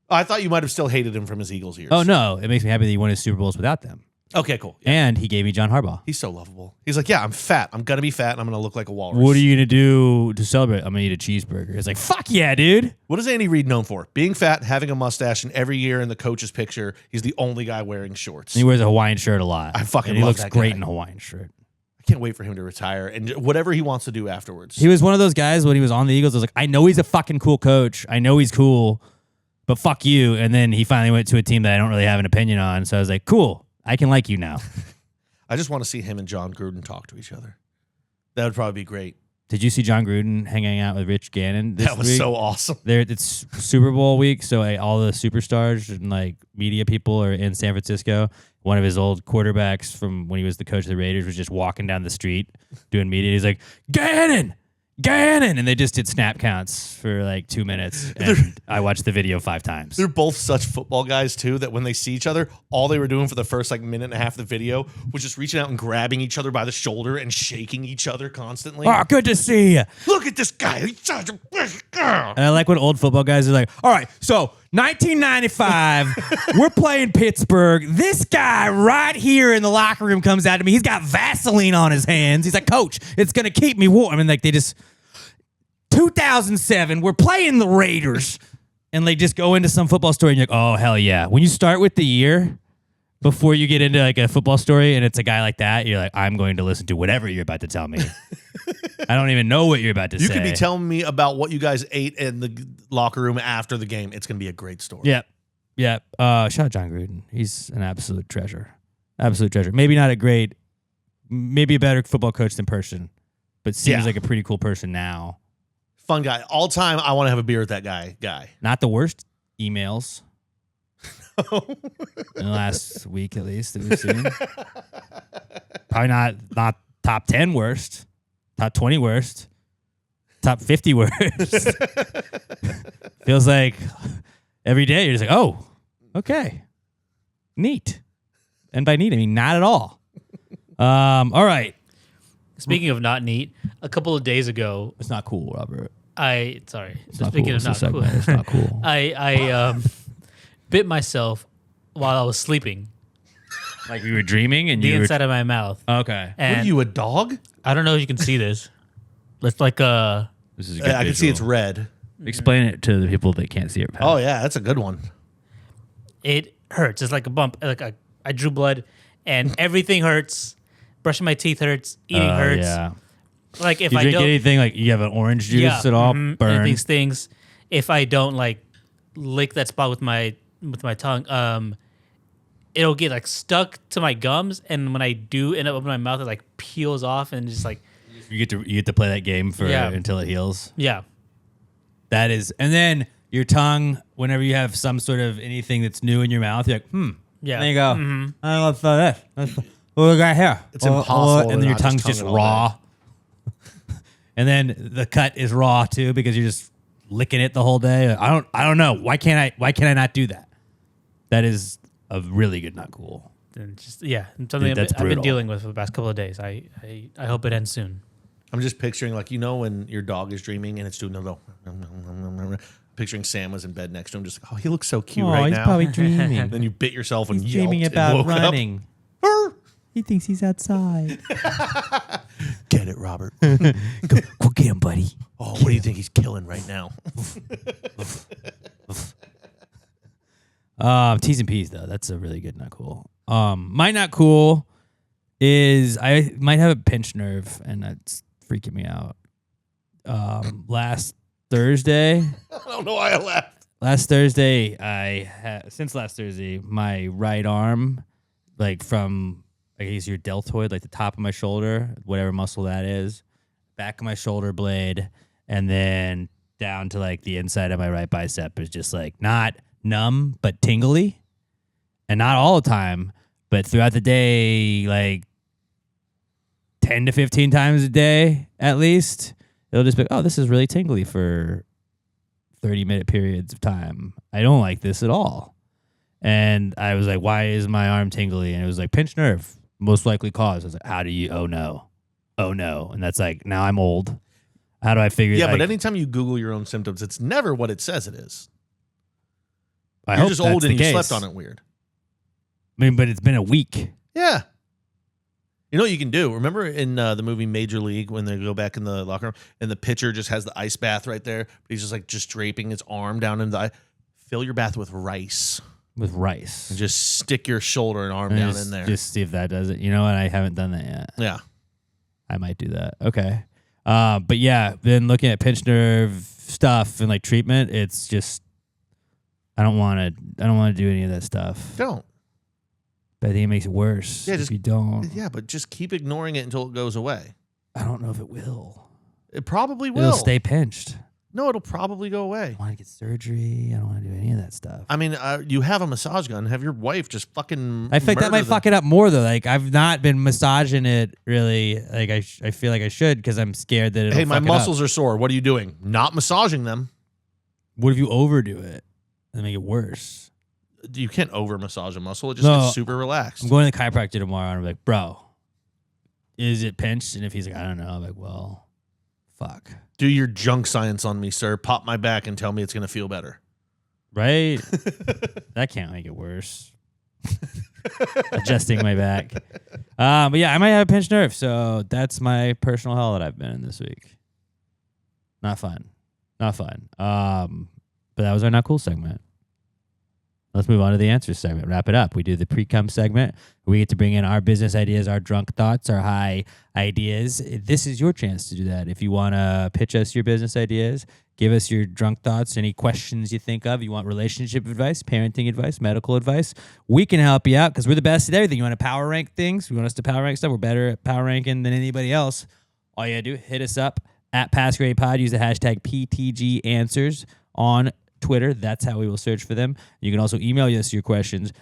I thought you might have still hated him from his Eagles years. Oh, no. It makes me happy that he won his Super Bowls without them. Okay, cool. And he gave me John Harbaugh. He's so lovable. He's like, yeah, I'm fat. I'm going to be fat and I'm going to look like a walrus. What are you going to do to celebrate? I'm going to eat a cheeseburger. It's like, fuck yeah, dude. What is Andy Reid known for? Being fat, having a mustache, and every year in the coach's picture, he's the only guy wearing shorts. And he wears a Hawaiian shirt a lot. I fucking and he love looks that great guy. in a Hawaiian shirt. I can't wait for him to retire and whatever he wants to do afterwards. He was one of those guys when he was on the Eagles. I was like, I know he's a fucking cool coach. I know he's cool, but fuck you. And then he finally went to a team that I don't really have an opinion on. So I was like, cool. I can like you now. I just want to see him and John Gruden talk to each other. That would probably be great. Did you see John Gruden hanging out with Rich Gannon this That was week? so awesome. It's Super Bowl week, so all the superstars and like media people are in San Francisco. One of his old quarterbacks from when he was the coach of the Raiders was just walking down the street doing media. He's like, Gannon! And they just did snap counts for like 2 minutes. And I watched the video 5 times. They're both such football guys, too, that when they see each other, all they were doing for the first like minute and a half of the video was just reaching out and grabbing each other by the shoulder and shaking each other constantly. Oh, good to see you. Look at this guy. He's such a big girl. And I like when old football guys are like, all right, so 1995, we're playing Pittsburgh. This guy right here in the locker room comes out to me. He's got Vaseline on his hands. He's like, Coach, it's going to keep me warm. And like they just... 2007, we're playing the Raiders. And they just go into some football story and you're like, oh, hell yeah. When you start with the year before you get into like a football story and it's a guy like that, you're like, I'm going to listen to whatever you're about to tell me. I don't even know what you're about to say. You could be telling me about what you guys ate in the locker room after the game. It's going to be a great story. Yep. Shout out John Gruden. He's an absolute treasure. Absolute treasure. Maybe not a great, maybe a better football coach than person, but seems like a pretty cool person now. Fun guy. All time, I want to have a beer with that guy. Not the worst emails. In the last week, at least, that we've seen. Probably not top 10 worst, top 20 worst, top 50 worst. Feels like every day you're just like, oh, okay. Neat. And by neat, I mean not at all. All right. Speaking of not neat, a couple of days ago, It's not cool, Robert. Speaking of not cool, It's not cool. I bit myself while I was sleeping. Like you were dreaming and The you were... inside of my mouth. Okay. And What are you, a dog? I don't know if you can see this. It's like This is a good I can see it's visual. red. Explain it to the people that can't see it. Oh, yeah, that's a good one. it hurts. It's like a bump. Like I drew blood, and everything hurts. Brushing my teeth hurts. Eating hurts. Yeah. Like if You I drink don't, anything, like you have an orange juice at all, burn. anything stings. If I don't like lick that spot with my tongue, it'll get like stuck to my gums, and when I do end up opening my mouth, it like peels off and just like You get to play that game for until it heals. yeah. That is, and then your tongue. Whenever you have some sort of anything that's new in your mouth, you're like, Yeah. There you go. I don't know what's this. What we got here? It's impossible And to then your not just tongue's tongue just it all raw. And then the cut is raw too because you're just licking it the whole day. I don't know. Why can't I not do that? That is a really good not cool. And just it's something Dude, that's I've been brutal. dealing with for the past couple of days. I hope it ends soon. I'm just picturing, like, when your dog is dreaming and it's doing picturing Sam was in bed next to him, just like, oh, he looks so cute right he's now. probably dreaming. Then you bit yourself and He's yelped dreaming and about woke running. Up. He thinks he's outside. Get it, Robert. Go get him, buddy. Oh, what do you think he's killing right now? T's and P's though. That's a really good not cool. My not cool is I might have a pinched nerve and that's freaking me out. Last Thursday, I don't know why I laughed. since last Thursday, my right arm, like from I guess your deltoid, like the top of my shoulder, whatever muscle that is, back of my shoulder blade, and then down to like the inside of my right bicep is just like not numb but tingly, and not all the time, but throughout the day, like 10 to 15 times a day at least. It'll just be, oh, this is really tingly for 30-minute periods of time. I don't like this at all. And I was like, why is my arm tingly? And it was like, pinched nerve, most likely cause. I was like, how do you, oh no. And that's like, now I'm old. How do I figure Yeah, like, but anytime you Google your own symptoms, it's never what it says it is. I You're hope just that's old the and you case. slept on it weird. I mean, but it's been a week. Yeah. You know what you can do? Remember in the movie Major League when they go back in the locker room and the pitcher just has the ice bath right there? But he's just like draping his arm down in the fill your bath with rice. With rice. And just stick your shoulder and arm down in there. Just see if that does it. You know what? I haven't done that yet. Yeah. I might do that. Okay. But yeah, been looking at pinched nerve stuff and like treatment. It's just I don't want to do any of that stuff. Don't. But I think it makes it worse. Yeah, if you don't. Yeah, but just keep ignoring it until it goes away. I don't know if it will. It probably will. It'll stay pinched. No, it'll probably go away. I don't want to get surgery. I don't want to do any of that stuff. I mean, you have a massage gun. Have your wife just fucking. I think that might fuck it up more though. Like I've not been massaging it really. Like I feel like I should because I'm scared that it'll. Hey, my fuck it muscles up. are sore. What are you doing? Not massaging them. What if you overdo it and make it worse? You can't over massage a muscle. It just gets super relaxed. I'm going to the chiropractor tomorrow and I'm like, bro, is it pinched? And if he's like, I don't know, I'm like, well, fuck. Do your junk science on me, sir. Pop my back and tell me it's going to feel better. Right? That can't make it worse. Adjusting my back. But yeah, I might have a pinched nerve. So that's my personal hell that I've been in this week. Not fun. Not fun. But that was our Not Cool segment. Let's move on to the answers segment. Wrap it up. We do the Precome segment. We get to bring in our business ideas, our drunk thoughts, our high ideas. This is your chance to do that. If you want to pitch us your business ideas, give us your drunk thoughts, any questions you think of. You want relationship advice, parenting advice, medical advice. We can help you out because we're the best at everything. You want to power rank things? You want us to power rank stuff? We're better at power ranking than anybody else. All you got to do, hit us up at PassGradePod. Use the hashtag PTGAnswers on Twitter. That's how we will search for them. You can also email us your questions,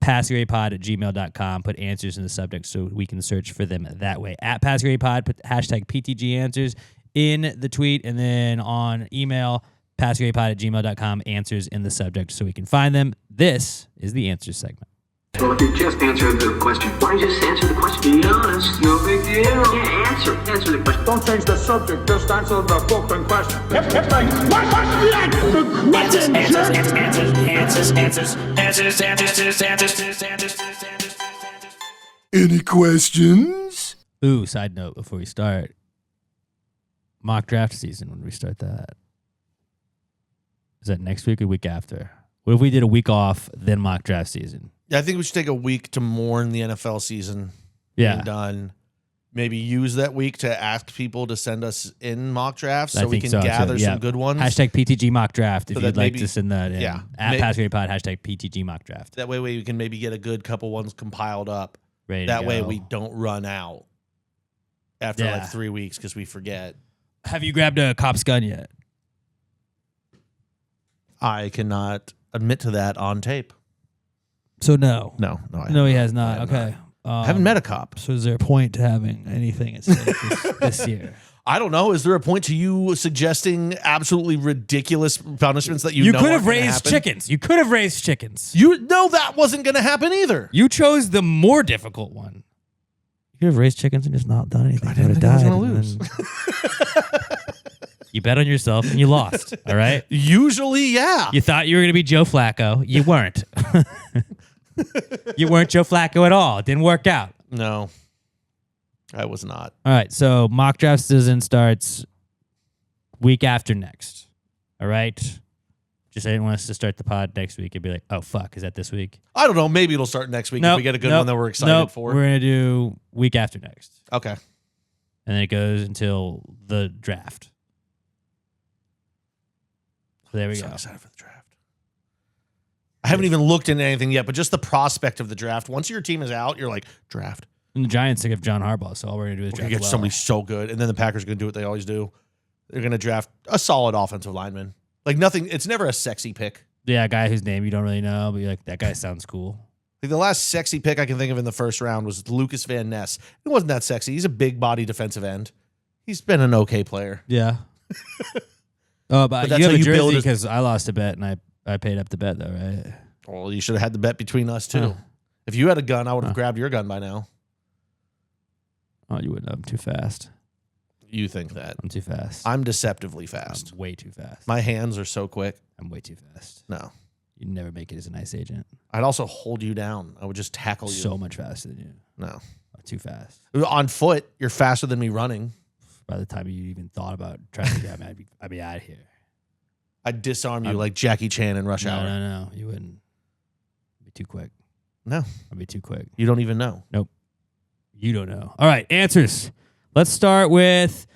passgradepod@gmail.com. Put answers in the subject so we can search for them that way. At passgradepod, put hashtag PTG answers in the tweet, and then on email, passgradepod@gmail.com, answers in the subject so we can find them. This is the answers segment. Well, if you just answered the question, why don't you just answer the question? Be honest, no big deal. Yeah, answer the question. Don't change the subject, just answer the fucking question. Any questions? Ooh, side note before we start. Mock draft season, when we start that. Is that next week or week after? What if we did a week off, then mock draft season? Yeah, I think we should take a week to mourn the NFL season. Yeah. Being done. Maybe use that week to ask people to send us in mock drafts so we can too. gather Yeah. some good ones. Hashtag PTG mock draft if So you'd that like maybe- to send that in. yeah. At PassGradePod, hashtag PTG mock draft. That way we can maybe get a good couple ones compiled up. Ready to That way go. we don't run out after Yeah. like 3 weeks because we forget. Have you grabbed a cop's gun yet? I cannot admit to that on tape. So no. No, No, he has not. I have Okay. I haven't met a cop. So is there a point to having anything at stake this year? I don't know. Is there a point to you suggesting absolutely ridiculous punishments that you know could aren't have gonna raised happen? chickens. You could have raised chickens. You know that wasn't going to happen either. You chose the more difficult one. You could have raised chickens and just not done anything. I didn't think I was going to lose. You bet on yourself and you lost. All right. Usually, yeah. You thought you were going to be Joe Flacco. You weren't. You weren't Joe Flacco at all. It didn't work out. No, I was not. All right. So mock draft season starts week after next. All right. Just I didn't want us to start the pod next week and be like, oh, fuck, is that this week? I don't know. Maybe it'll start next week if we get a good one that we're excited for. We're going to do week after next. Okay. And then it goes until the draft. So there we So go. excited for the draft. I haven't even looked into anything yet, but just the prospect of the draft. Once your team is out, you're like, draft. And the Giants have John Harbaugh, so all we're going to do is We're draft going to get somebody so good. And then the Packers are going to do what they always do. They're going to draft a solid offensive lineman. Like nothing, it's never a sexy pick. Yeah, a guy whose name you don't really know, but you're like, that guy sounds cool. Like the last sexy pick I can think of in the first round was Lucas Van Ness. It wasn't that sexy. He's a big body defensive end. He's been an okay player. Yeah. Oh, but that's you have how a you build jersey a- because I lost a bet and I paid up the bet though, right? Well, you should have had the bet between us too. Huh. If you had a gun, I would have grabbed your gun by now. Oh, you wouldn't. I'm too fast. You think that. I'm too fast. I'm deceptively fast. I'm way too fast. My hands are so quick. I'm way too fast. No. You'd never make it as an ICE agent. I'd also hold you down. I would just tackle you. So much faster than you. No. Too fast. On foot, you're faster than me running. By the time you even thought about trying to grab me, I'd be out of here. I'd disarm you like Jackie Chan in Rush Hour. No. You wouldn't. I'd be too quick. No. I'd be too quick. You don't even know. Nope. You don't know. All right, answers. Let's start with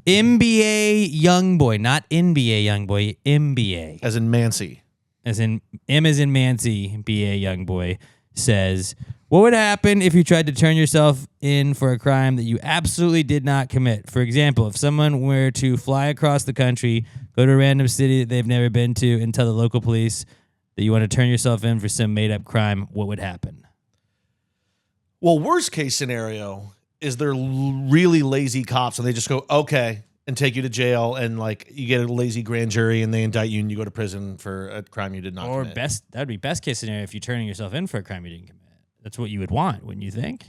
NBA Youngboy, not NBA Youngboy, NBA. As in Mancy. As in M as in Mancy, BA Youngboy says, what would happen if you tried to turn yourself in for a crime that you absolutely did not commit? For example, if someone were to fly across the country, go to a random city that they've never been to, and tell the local police that you want to turn yourself in for some made-up crime, what would happen? Well, worst case scenario is they're really lazy cops and they just go, okay, and take you to jail, and like you get a lazy grand jury and they indict you and you go to prison for a crime you did not commit. Or that'd be best case scenario if you're turning yourself in for a crime you didn't commit. That's what you would want, wouldn't you think?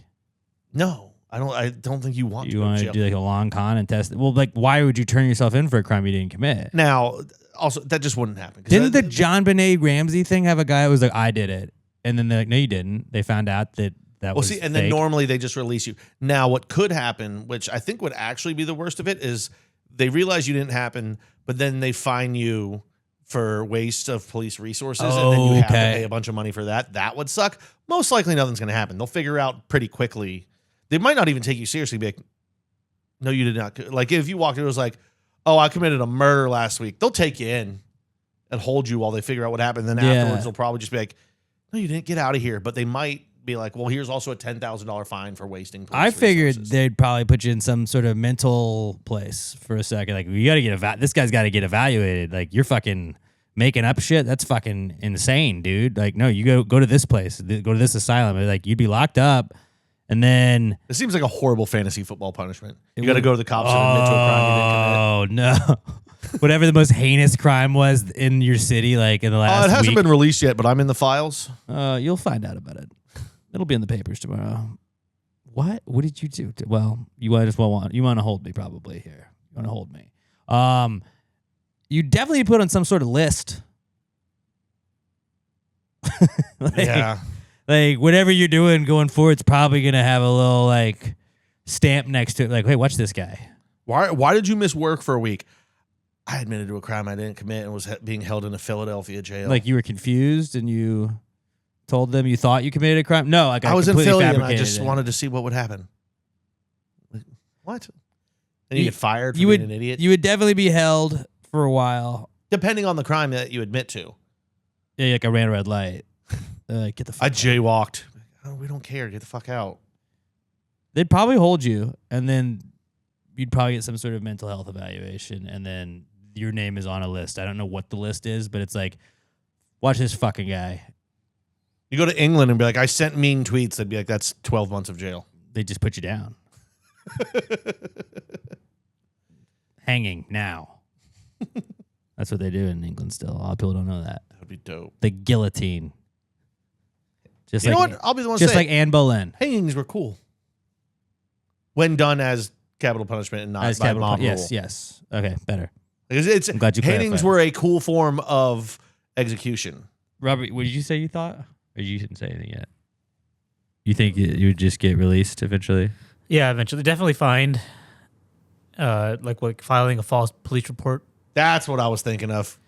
No, I don't think you want to. You go want to to jail. do like a long con and test. Well, like, why would you turn yourself in for a crime you didn't commit? Now, also, that just wouldn't happen. Didn't the John Benet Ramsey thing have a guy that was like, I did it? And then they're like, no, you didn't. They found out that was see, and fake. then normally they just release you. Now, what could happen, which I think would actually be the worst of it, is they realize you didn't happen, but then they fine you for waste of police resources, and then you have to pay a bunch of money for that. That would suck. Most likely nothing's going to happen. They'll figure out pretty quickly. They might not even take you seriously. Be like, no, you did not. Like if you walked in, it was like, oh, I committed a murder last week. They'll take you in and hold you while they figure out what happened. Then afterwards, they'll probably just be like, no, you didn't get out of here. But they might be like, well, here's also a $10,000 fine for wasting police I figured resources. they'd probably put you in some sort of mental place for a second. Like, you got to get this guy's got to get evaluated. Like, you're fucking making up shit. That's fucking insane, dude. Like, no, you go to this place, go to this asylum. Like, you'd be locked up, and then it seems like a horrible fantasy football punishment. You got to go to the cops and admit to a crime you didn't commit. Oh no! Whatever the most heinous crime was in your city, like in the last It hasn't week, been released yet, but I'm in the files. you'll find out about it. It'll be in the papers tomorrow. What? What did you do? Well, you want to hold me probably here. You want to hold me. You definitely put on some sort of list. Yeah. Like whatever you're doing going forward, it's probably gonna have a little like stamp next to it. Like, hey, watch this guy. Why did you miss work for a week? I admitted to a crime I didn't commit and was being held in a Philadelphia jail. Like you were confused and you told them you thought you committed a crime. No, like I was in Philly and I fabricated just it. wanted to see what would happen. Like, what? And you get fired for you being would, an idiot? You would definitely be held for a while. Depending on the crime that you admit to. Yeah, like I ran a red light. Like, get the fuck I out. jaywalked. Oh, we don't care. Get the fuck out. They'd probably hold you, and then you'd probably get some sort of mental health evaluation, and then your name is on a list. I don't know what the list is, but it's like, watch this fucking guy. You go to England and be like, I sent mean tweets. They'd be like, that's 12 months of jail. They just put you down. Hanging now. That's what they do in England still. A lot of people don't know that. That'd be dope. The guillotine. Just You know like, what? I'll be the one to just say like Anne Boleyn. hangings were cool. When done as capital punishment and not As by capital mob pun- rule. Yes. Okay, better. It's, I'm glad you hangings clarified. were a cool form of execution. Robert, what did you say you thought? Or you didn't say anything yet? You think you would just get released eventually? Yeah, eventually. Definitely fined. Like filing a false police report. That's what I was thinking of.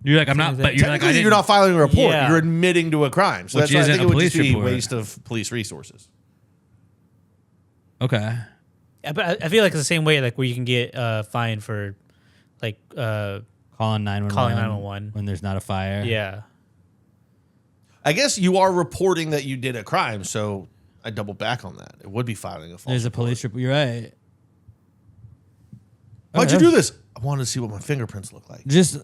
You're like, I'm not, but you're like, Technically, you're not filing a report. Yeah. You're admitting to a crime. So Which that's why I isn't think a it would police just be report. waste of police resources. Okay. Yeah, but I feel like it's the same way, like where you can get fined for, like, Calling 911. Calling 911. When there's not a fire. yeah. I guess you are reporting that you did a crime, so I double back on that. It would be filing a false There's a report. police report. You're right. Why'd you do this? I wanted to see what my fingerprints look like. Just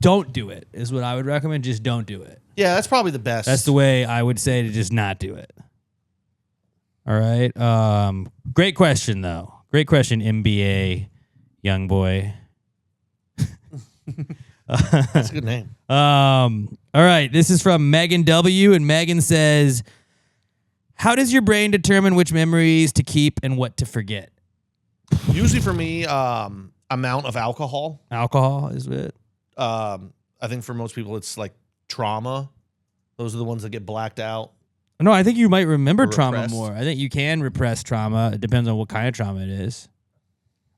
don't do it, is what I would recommend. Just don't do it. Yeah, that's probably the best. That's the way I would say to just not do it. All right. Great question, though. Great question, MBA young boy. That's a good name. All right. This is from Megan W. And Megan says, how does your brain determine which memories to keep and what to forget? Usually for me, amount of alcohol. Alcohol is it? I think for most people, it's like trauma. Those are the ones that get blacked out. No, I think you might remember trauma repressed. more. I think you can repress trauma. It depends on what kind of trauma it is.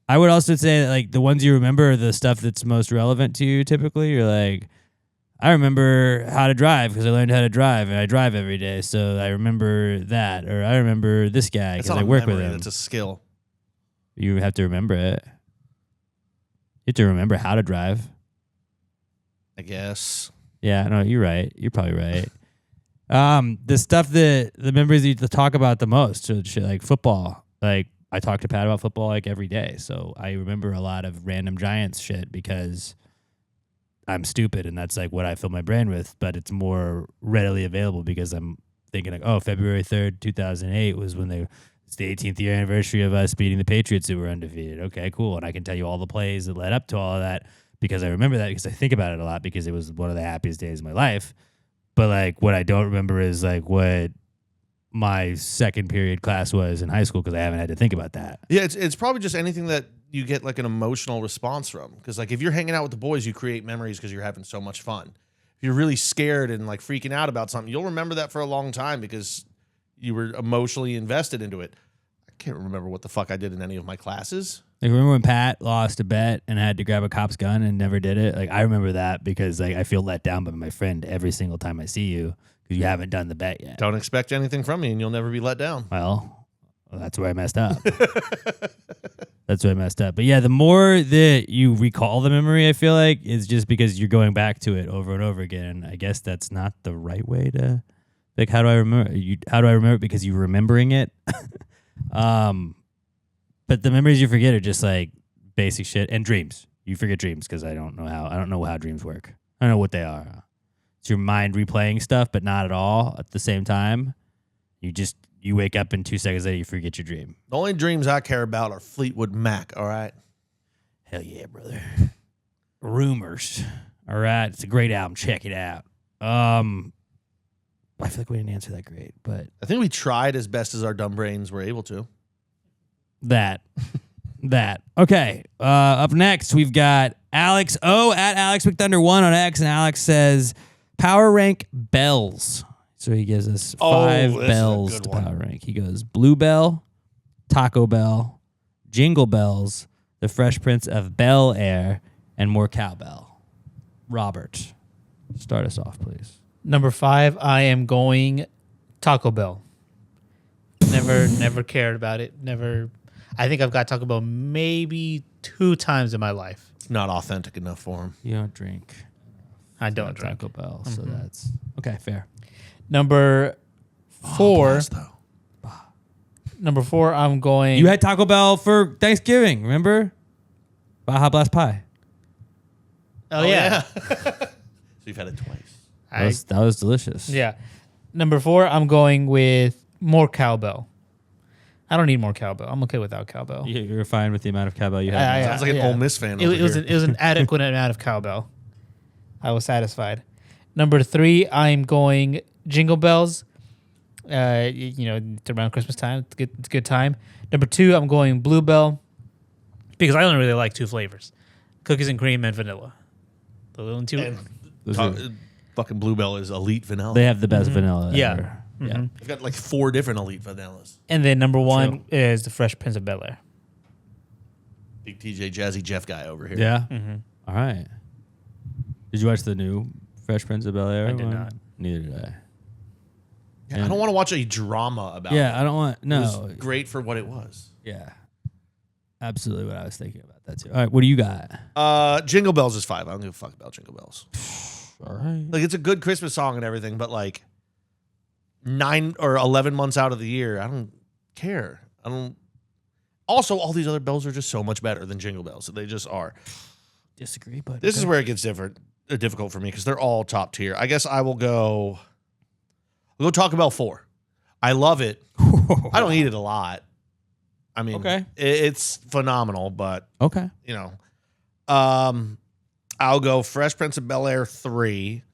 I would also say that, like, the ones you remember are the stuff that's most relevant to you typically. You're like, I remember how to drive because I learned how to drive and I drive every day. So I remember that. Or I remember this guy because I work with him. It's a skill. You have to remember it. You have to remember how to drive. I guess. Yeah, no, you're right. You're probably right. The stuff that the memories you talk about the most, so shit like football. Like I talk to Pat about football like every day, so I remember a lot of random Giants shit because I'm stupid and that's like what I fill my brain with. But it's more readily available because I'm thinking like, oh, February 3rd, 2008 was when it's the 18th year anniversary of us beating the Patriots who were undefeated. Okay, cool, and I can tell you all the plays that led up to all of that because I remember that because I think about it a lot because it was one of the happiest days of my life. But, like, what I don't remember is, like, what my second period class was in high school because I haven't had to think about that. Yeah, it's probably just anything that you get, like, an emotional response from. Because, like, if you're hanging out with the boys, you create memories because you're having so much fun. If you're really scared and, like, freaking out about something, you'll remember that for a long time because you were emotionally invested into it. I can't remember what the fuck I did in any of my classes. Like, remember when Pat lost a bet and had to grab a cop's gun and never did it? Like, I remember that because, like, I feel let down by my friend every single time I see you because you haven't done the bet yet. Don't expect anything from me and you'll never be let down. Well, that's where I messed up. That's where I messed up. But, yeah, the more that you recall the memory, I feel like, is just because you're going back to it over and over again. And I guess that's not the right way to, like, how do I remember it? Because you're remembering it. But the memories you forget are just like basic shit and dreams. You forget dreams because I don't know how dreams work. I don't know what they are. It's your mind replaying stuff, but not at all at the same time. You wake up and 2 seconds later you forget your dream. The only dreams I care about are Fleetwood Mac, all right? Hell yeah, brother. Rumors. All right. It's a great album. Check it out. I feel like we didn't answer that great, but I think we tried as best as our dumb brains were able to. That. Okay. Up next, we've got Alex O at Alex McThunder1 on X, and Alex says power rank bells. So he gives us 5 bells to power rank. He goes Blue Bell, Taco Bell, Jingle Bells, The Fresh Prince of Bel Air, and more cowbell. Robert, start us off, please. Number 5, I am going Taco Bell. Never cared about it. Never. I think I've got Taco Bell maybe 2 times in my life. It's not authentic enough for him. You don't drink. I don't drink. Taco Bell, so that's okay. Fair. Number 4. Blast, though. Number 4, I'm going. You had Taco Bell for Thanksgiving, remember? Baja Blast Pie. Oh yeah. So you've had it twice. That was delicious. Yeah. Number 4, I'm going with more cowbell. I don't need more cowbell. I'm okay without cowbell. You're fine with the amount of cowbell you have. Sounds like an Ole Miss fan. It was an adequate amount of cowbell. I was satisfied. Number 3, I'm going Jingle Bells. It's around Christmas time. It's a good time. Number 2, I'm going Blue Bell because I only really like 2 flavors: cookies and cream and vanilla. The little two. Fucking Blue Bell is elite vanilla. They have the best vanilla. Yeah. Ever. Mm-hmm. Yeah. They've got like 4 different elite vanillas. And then number 1 is the Fresh Prince of Bel Air. Big TJ Jazzy Jeff guy over here. Yeah. Mm-hmm. All right. Did you watch the new Fresh Prince of Bel Air? I did not. Neither did I. Yeah, I don't want to watch a drama about it. Yeah, I don't want. No. It was great for what it was. Yeah. Absolutely what I was thinking about that too. All right, what do you got? Jingle Bells is 5. I don't give a fuck about Jingle Bells. All right. Like, it's a good Christmas song and everything, but like 9 or 11 months out of the year, I don't care. I don't. Also, all these other bells are just so much better than Jingle Bells. They just are. Disagree, but This is where it gets difficult for me because they're all top tier. I guess I'll go Taco Bell 4. I love it. I don't eat it a lot. I mean, okay, it's phenomenal, but okay, I'll go Fresh Prince of Bel Air 3,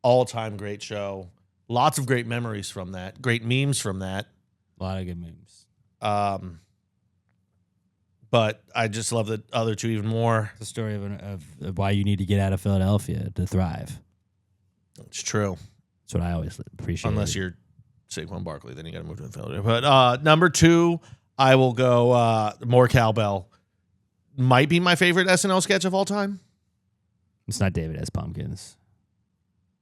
all-time great show. Lots of great memories from that. Great memes from that. A lot of good memes. But I just love the other 2 even more. The story of why you need to get out of Philadelphia to thrive. It's true. That's what I always appreciate. Unless you're Saquon Barkley, then you got to move to Philadelphia. But number 2, I will go More Cowbell. Might be my favorite SNL sketch of all time. It's not David S. Pumpkins.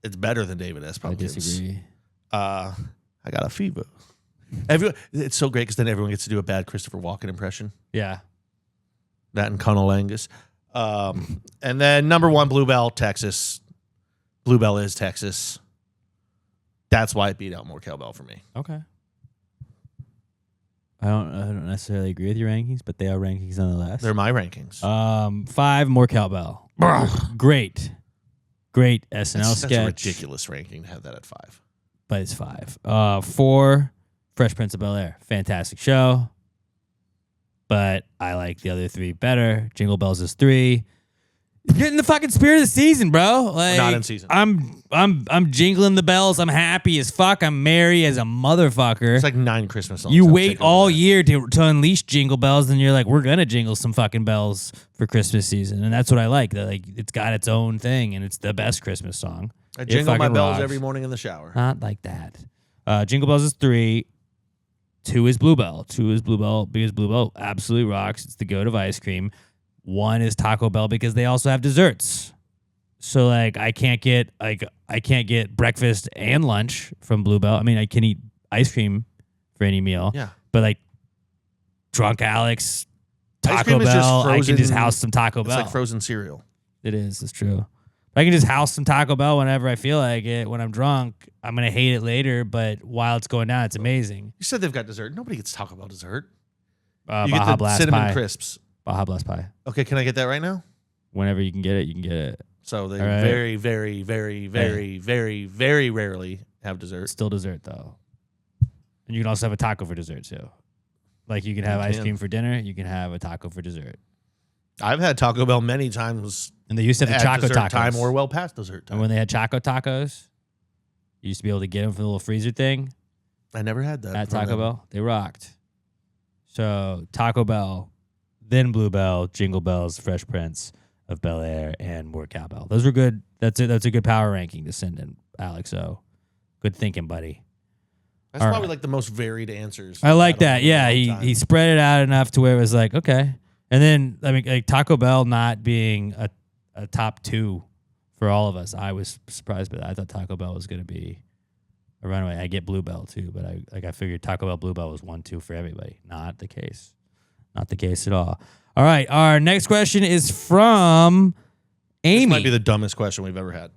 It's better than David S. Pumpkins. I disagree. I got a fever. It's so great because then everyone gets to do a bad Christopher Walken impression. Yeah. That and Colonel Angus. And then number 1, Bluebell, Texas. Bluebell is Texas. That's why it beat out More Cowbell for me. Okay. I don't necessarily agree with your rankings, but they are rankings nonetheless. They're my rankings. 5, More Cowbell. Great SNL That's sketch. a ridiculous ranking to have that at 5. But it's 5. 4, Fresh Prince of Bel-Air. Fantastic show. But I like the other 3 better. Jingle Bells is 3. Get in the fucking spirit of the season, bro. Like, We're not in season. I'm jingling the bells. I'm happy as fuck. I'm merry as a motherfucker. It's like 9 Christmas songs. You wait all year to unleash jingle bells, and you're like, we're gonna jingle some fucking bells for Christmas season, and that's what I like. That, like, it's got its own thing, and it's the best Christmas song. I jingle my fucking bells rocks. every morning in the shower. Not like that. Jingle Bells is 3. 2 is Bluebell. 2 is Bluebell because Bluebell absolutely rocks. It's the goat of ice cream. 1 is Taco Bell because they also have desserts. So like I can't get breakfast and lunch from Bluebell. I mean, I can eat ice cream for any meal. Yeah. But like Drunk Alex, Ice Taco cream is just Bell, I frozen- can just house some Taco It's Bell. like frozen cereal. It is. It's true. I can just house some Taco Bell whenever I feel like it. When I'm drunk, I'm going to hate it later, but while it's going down, it's amazing. You said they've got dessert. Nobody gets Taco Bell dessert. You Baja get the Blast cinnamon pie. crisps. Baja Blast pie. Okay, can I get that right now? Whenever you can get it, you can get it. So they All right. very, very, very, very, very, very rarely have dessert. It's still dessert, though. And you can also have a taco for dessert, too. Like, you can have ice cream for dinner. You can have a taco for dessert. I've had Taco Bell many times. And they used to have the at Choco dessert Tacos. time or well past dessert time. And when they had Choco Tacos, you used to be able to get them from the little freezer thing I never had that. at from Taco them. Bell. They rocked. So, Taco Bell, then Bluebell, Jingle Bells, Fresh Prince of Bel-Air, and More Cowbell. Those were good. That's a good power ranking to send in, Alex. So, good thinking, buddy. That's All probably right. like the most varied answers. I like I've had that. in a Yeah, long time. he spread it out enough to where it was like, okay. And then, I mean, like Taco Bell not being a top 2 for all of us, I was surprised by that. I thought Taco Bell was going to be a runaway. I get Bluebell too, but I figured Taco Bell, Bluebell was 1-2 for everybody. Not the case. Not the case at all. All right, our next question is from Amy. This might be the dumbest question we've ever had.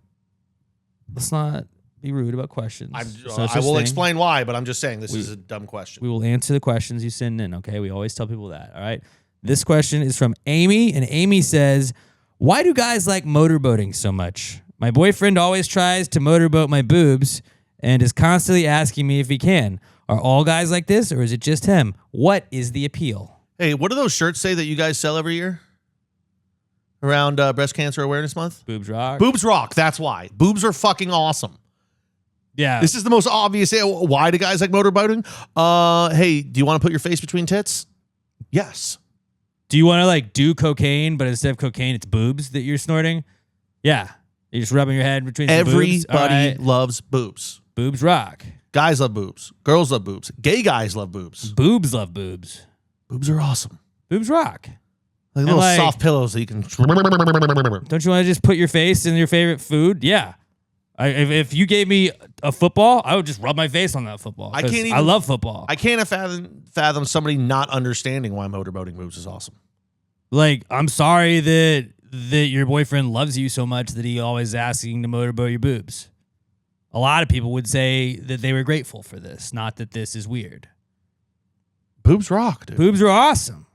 Let's not be rude about questions. I There's no will such thing. explain why, but I'm just saying this is a dumb question. We will answer the questions you send in, okay? We always tell people that, all right? This question is from Amy, and Amy says, why do guys like motorboating so much? My boyfriend always tries to motorboat my boobs and is constantly asking me if he can. Are all guys like this, or is it just him? What is the appeal? Hey, what do those shirts say that you guys sell every year around Breast Cancer Awareness Month? Boobs rock? Boobs rock. That's why. Boobs are fucking awesome. Yeah. This is the most obvious. Why do guys like motorboating? Hey, do you want to put your face between tits? Yes. Do you want to like do cocaine, but instead of cocaine, it's boobs that you're snorting? Yeah. You're just rubbing your head between some boobs. All Everybody right. loves boobs. Boobs rock. Guys love boobs. Girls love boobs. Gay guys love boobs. Boobs love boobs. Boobs are awesome. Boobs rock. Like little like- soft pillows that you can. Don't you want to just put your face in your favorite food? Yeah. If you gave me a football, I would just rub my face on that football. I 'cause can't I even- love football. I can't fathom somebody not understanding why motorboating boobs is awesome. Like, I'm sorry that your boyfriend loves you so much that he always asking to motorboat your boobs. A lot of people would say that they were grateful for this, not that this is weird. Boobs rock, dude. Boobs are awesome.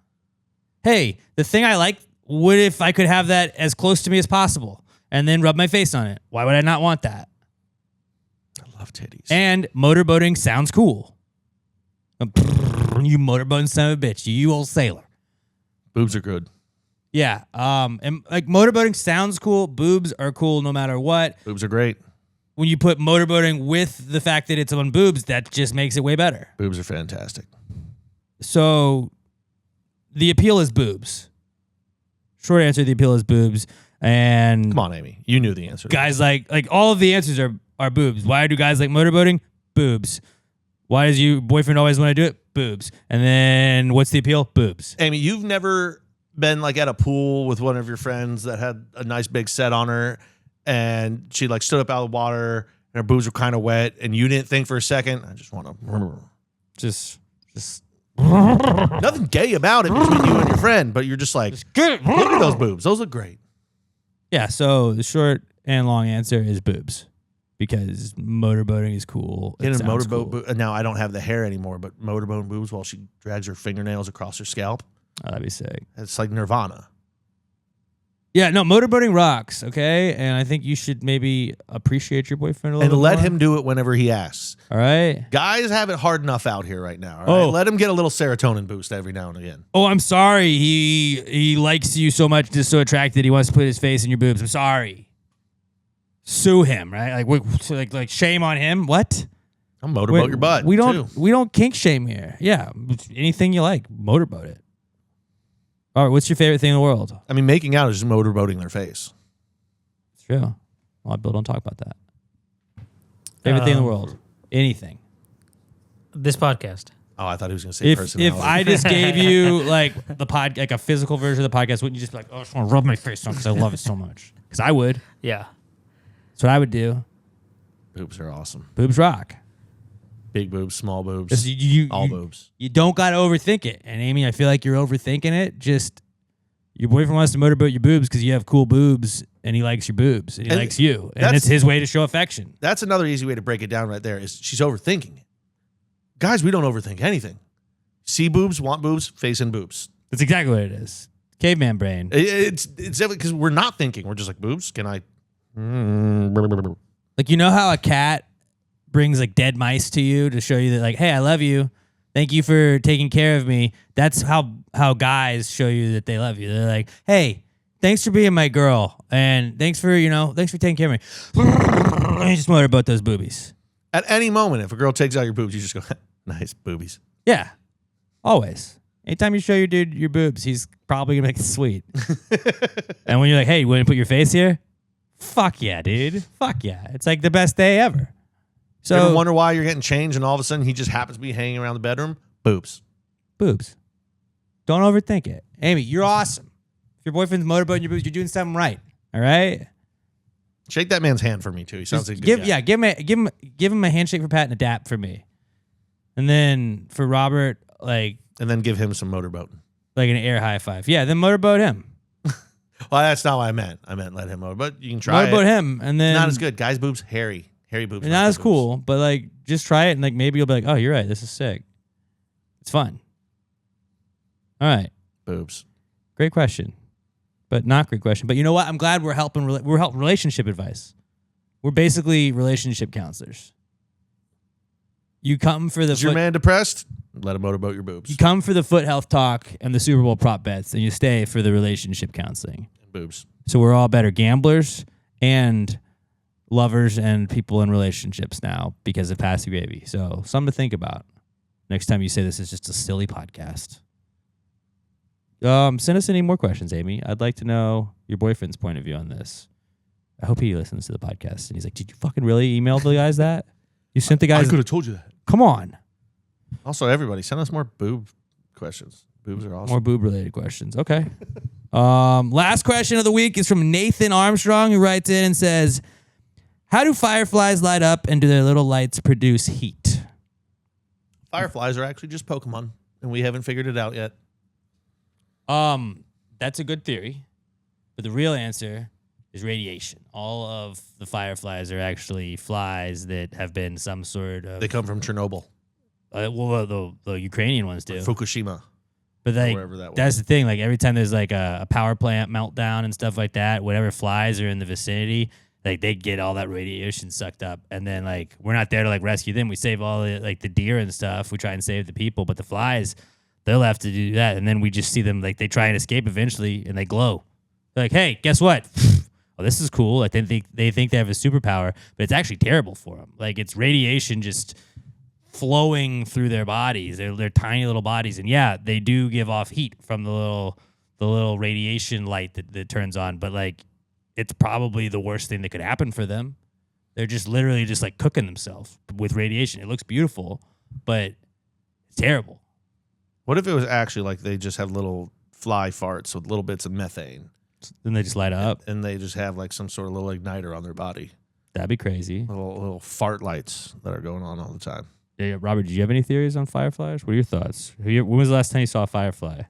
Hey, the thing I like, what if I could have that as close to me as possible and then rub my face on it? Why would I not want that? I love titties. And motorboating sounds cool. You motorboating son of a bitch, you old sailor. Boobs are good. Yeah, and like motorboating sounds cool. Boobs are cool no matter what. Boobs are great. When you put motorboating with the fact that it's on boobs, that just makes it way better. Boobs are fantastic. So the appeal is boobs. Short answer, the appeal is boobs. And Come on, Amy. You knew the answer. guys like all of the answers are boobs. Why do guys like motorboating? Boobs. Why does your boyfriend always want to do it? Boobs. And then what's the appeal? Boobs. Amy, you've never been like at a pool with one of your friends that had a nice big set on her and she like stood up out of the water and her boobs were kind of wet and you didn't think for a second, I just want to Just nothing gay about it between you and your friend, but you're just like, look at those boobs. Those look great. yeah. So the short and long answer is boobs, because motorboating is cool. Get It a sounds motorboat cool. now I don't have the hair anymore, but motorboat boobs while she drags her fingernails across her scalp. Oh, that'd be sick. It's like Nirvana. Yeah, no, motorboating rocks, okay? And I think you should maybe appreciate your boyfriend a little And bit let more. him do it whenever he asks. All right? Guys have it hard enough out here right now. All right? Oh. Let him get a little serotonin boost every now and again. Oh, I'm sorry. He likes you so much, just so attracted, he wants to put his face in your boobs. I'm sorry. Sue him, right? Like shame on him. What? I'll motorboat your butt. We too. don't kink shame here. Yeah, anything you like, motorboat it. All right, what's your favorite thing in the world? I mean, making out is just motorboating their face. It's true. A lot of people don't talk about that. Favorite thing in the world? Anything. This podcast. Oh, I thought he was going to say If personality. I just gave you like a physical version of the podcast, wouldn't you just be like, oh, I just want to rub my face on because I love it so much? Because I would. Yeah. That's what I would do. Boobs are awesome. Boobs rock. Big boobs, small boobs, Just all boobs. You don't got to overthink it. And Amy, I feel like you're overthinking it. Just your boyfriend wants to motorboat your boobs because you have cool boobs and he likes your boobs and he And likes you. And that's- it's his way to show affection. That's another easy way to break it down right there is she's overthinking it. Guys, we don't overthink anything. See boobs, want boobs, face in boobs. That's exactly what it is. Caveman brain. It's definitely because we're not thinking. We're just like, boobs, can I? Like, you know how a cat brings like dead mice to you to show you that like, hey, I love you. Thank you for taking care of me. That's how guys show you that they love you. They're like, hey, thanks for being my girl. And thanks for taking care of me. And you just motorboat those boobies. At any moment, if a girl takes out your boobs, you just go, nice boobies. Yeah. Always. Anytime you show your dude your boobs, he's probably gonna make it sweet. And when you're like, hey, you want to put your face here? Fuck yeah, dude. Fuck yeah. It's like the best day ever. So you So ever wonder why you're getting changed and all of a sudden he just happens to be hanging around the bedroom? Boobs. boobs. Don't overthink it. Amy, you're awesome. If your boyfriend's motorboating your boobs, you're doing something right. All right? Shake that man's hand for me too. He sounds like a good guy. Give him a handshake for Pat and a dap for me. And then for Robert, like And then give him some motorboating. an air high five. Yeah, then motorboat him. Well, that's not what I meant. I meant let him motorboat. You can try Motorboat it. him, and then Not as good. Guys' boobs, hairy boobs. Not as cool, but like just try it, and like maybe you'll be like, oh, you're right. This is sick. It's fun. All right, Boobs. great question, but not great question. But you know what? I'm glad we're helping. We're helping relationship advice. We're basically relationship counselors. You come for the Is your man depressed? Let him motorboat your boobs. You come for the foot health talk and the Super Bowl prop bets, and you stay for the relationship counseling. Boobs. So we're all better gamblers and lovers and people in relationships now because of Passy Gravy. So something to think about next time you say this is just a silly podcast. Send us any more questions, Amy. I'd like to know your boyfriend's point of view on this. I hope he listens to the podcast and he's like, did you fucking really email the guys that? You sent the guys. I could have told you that. Come on. Also, everybody, send us more boob questions. Boobs are awesome. More boob related questions. Okay. Last question of the week is from Nathan Armstrong, who writes in and says, how do fireflies light up and do their little lights produce heat? Fireflies are actually just Pokemon, and we haven't figured it out yet. That's a good theory, but the real answer is radiation. All of the fireflies are actually flies that have been some sort of. They come from Chernobyl. Well, the Ukrainian ones do. Fukushima. But like, wherever that was. that's the thing. Like every time there's like a power plant meltdown and stuff like that, whatever flies are in the vicinity, like they get all that radiation sucked up. And then like we're not there to like rescue them. We save all the like the deer and stuff. We try and save the people, but the flies, they'll have to do that. And then we just see them like they try and escape eventually, and they glow. They're like, hey, guess what? Oh, this is cool. Like they think they have a superpower, but it's actually terrible for them. Like it's radiation just flowing through their bodies. They're tiny little bodies, and yeah, they do give off heat from the little radiation light that turns on. But like it's probably the worst thing that could happen for them. They're just literally just like cooking themselves with radiation. It looks beautiful, but it's terrible. What if it was actually like they just have little fly farts with little bits of methane? Then they just light up. And they just have like some sort of little igniter on their body. That'd be crazy. Little fart lights that are going on all the time. Yeah, Robert, do you have any theories on fireflies? What are your thoughts? When was the last time you saw a firefly?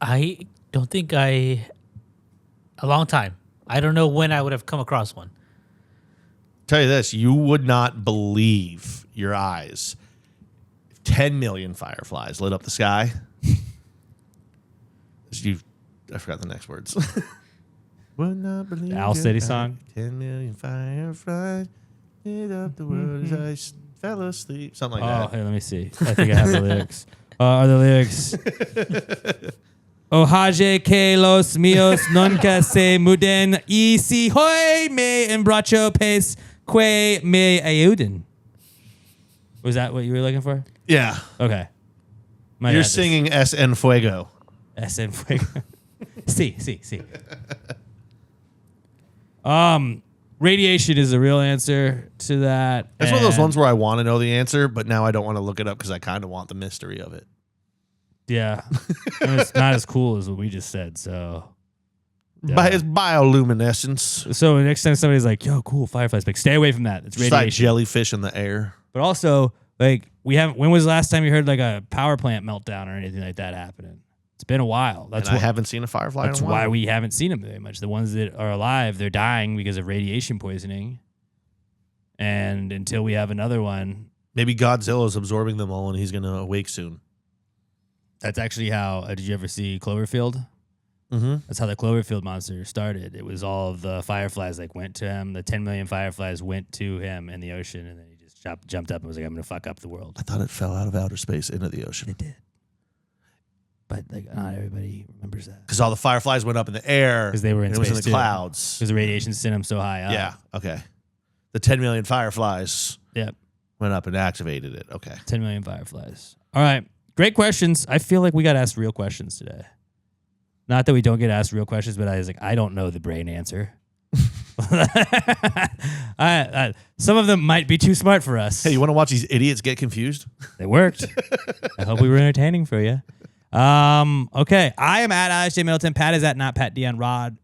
I don't think a long time. I don't know when I would have come across one. Tell you this, you would not believe your eyes. 10 million fireflies lit up the sky. I forgot the next words. Would not believe the Owl City song. 10 million fireflies lit up the world as I fell asleep. Something like that. Oh, hey, let me see. I think I have the lyrics. Are the lyrics? Ohaje que los míos nunca se muden y si hoy me embracho pes que me ayuden. Was that what you were looking for? Yeah. Okay. You're singing S.N. Fuego. S.N. Fuego. Sí. Radiation is the real answer to that. It's one of those ones where I want to know the answer, but now I don't want to look it up because I kind of want the mystery of it. Yeah. And it's not as cool as what we just said, so. Yeah. It's bioluminescence. So next time somebody's like, yo, cool, fireflies, like, stay away from that. It's radiation. It's like jellyfish in the air. But also, like, when was the last time you heard like a power plant meltdown or anything like that happening? It's been a while. I haven't seen a firefly That's in a while. why we haven't seen them very much. The ones that are alive, they're dying because of radiation poisoning. And until we have another one. Maybe Godzilla's absorbing them all and he's going to awake soon. That's actually how, did you ever see Cloverfield? Mm-hmm. That's how the Cloverfield monster started. It was all of the fireflies like went to him. The 10 million fireflies went to him in the ocean, and then he just jumped up and was like, I'm going to fuck up the world. I thought it fell out of outer space into the ocean. It did. But like not everybody remembers that. Because all the fireflies went up in the air. Because they were in space, it was in the clouds. Because the radiation sent them so high up. Yeah, okay. The 10 million fireflies went up and activated it. Okay. 10 million fireflies. All right. Great questions. I feel like we got asked real questions today. Not that we don't get asked real questions, but I don't know the brain answer. Some of them might be too smart for us. Hey, you want to watch these idiots get confused? They worked. I hope we were entertaining for you. Okay. I am at IJ Middleton. Pat is at not Pat Dion. Robert.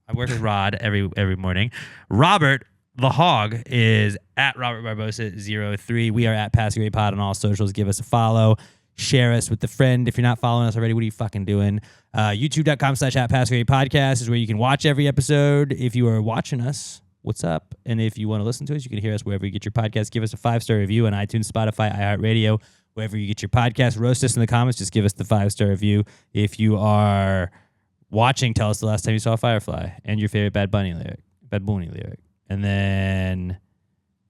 I work with Rod every morning. Robert the Hog is at Robert Barbosa 03. We are at Pass Grade Pod on all socials. Give us a follow. Share us with a friend. If you're not following us already, what are you fucking doing? YouTube.com/@PassGradePodcast is where you can watch every episode. If you are watching us, what's up? And if you want to listen to us, you can hear us wherever you get your podcast. Give us a 5-star review on iTunes, Spotify, iHeartRadio, wherever you get your podcast. Roast us in the comments. Just give us the 5-star review. If you are watching, tell us the last time you saw a firefly and your favorite Bad Bunny lyric. And then,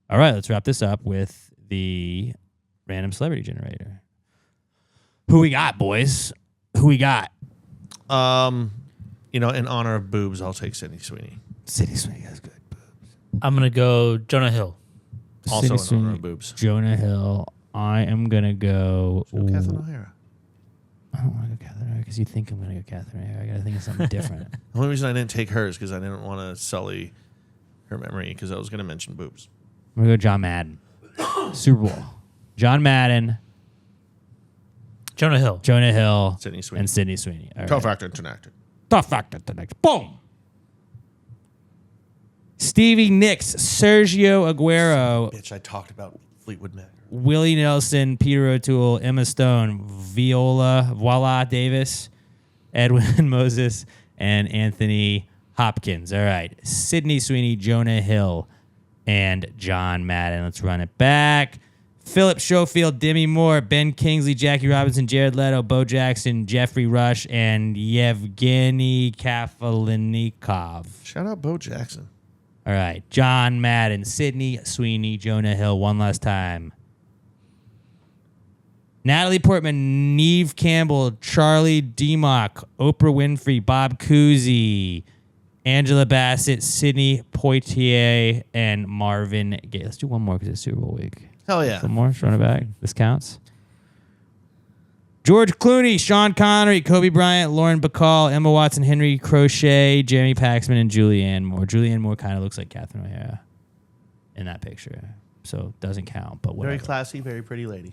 all right, let's wrap this up with the random celebrity generator. Who we got, boys? Who we got? In honor of boobs, I'll take Sydney Sweeney. Sydney Sweeney has good boobs. I'm going to go Jonah Hill. Also Sydney in honor of boobs. Jonah Hill. I am going to go... Catherine O'Hara. I don't want to go Catherine O'Hara because you think I'm going to go Catherine O'Hara. I got to think of something different. The only reason I didn't take hers because I didn't want to sully her memory because I was going to mention boobs. I'm going to go John Madden. Super Bowl. John Madden... Jonah Hill. Sydney Sweeney. And Sydney Sweeney. All right. Tough actor and actor. Tough actor to next. Boom. Stevie Nicks, Sergio Aguero, Bitch, I talked about Fleetwood Mac. Willie Nelson, Peter O'Toole, Emma Stone, Voila Davis, Edwin Moses, and Anthony Hopkins. All right. Sydney Sweeney, Jonah Hill, and John Madden. Let's run it back. Philip Schofield, Demi Moore, Ben Kingsley, Jackie Robinson, Jared Leto, Bo Jackson, Jeffrey Rush, and Yevgeny Kafelnikov. Shout out Bo Jackson. All right. John Madden, Sydney Sweeney, Jonah Hill. One last time. Natalie Portman, Neve Campbell, Charlie Demock, Oprah Winfrey, Bob Cousy, Angela Bassett, Sidney Poitier, and Marvin Gaye. Let's do one more because it's Super Bowl week. Hell yeah. One more. Just run it back. This counts. George Clooney, Sean Connery, Kobe Bryant, Lauren Bacall, Emma Watson, Henry Crochet, Jeremy Paxman, and Julianne Moore. Julianne Moore kind of looks like Catherine O'Hara in that picture, so doesn't count, but whatever. Very classy, very pretty lady.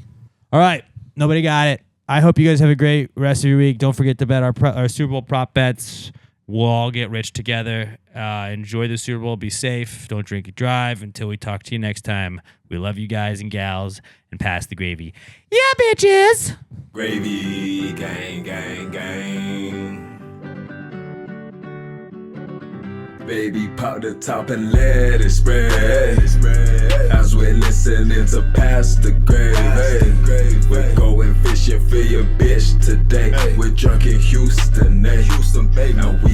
All right, nobody got it. I hope you guys have a great rest of your week. Don't forget to bet our Super Bowl prop bets. We'll all get rich together. Enjoy the Super Bowl. Be safe. Don't drink and drive. Until we talk to you next time, we love you guys and gals, and pass the gravy. Yeah, bitches. Gravy, gang, gang, gang. Baby, pop the top and let it spread. As we're listening to Pass the Gravy. We're going fishing for your bitch today. We're drunk in Houston, Houston, baby. And we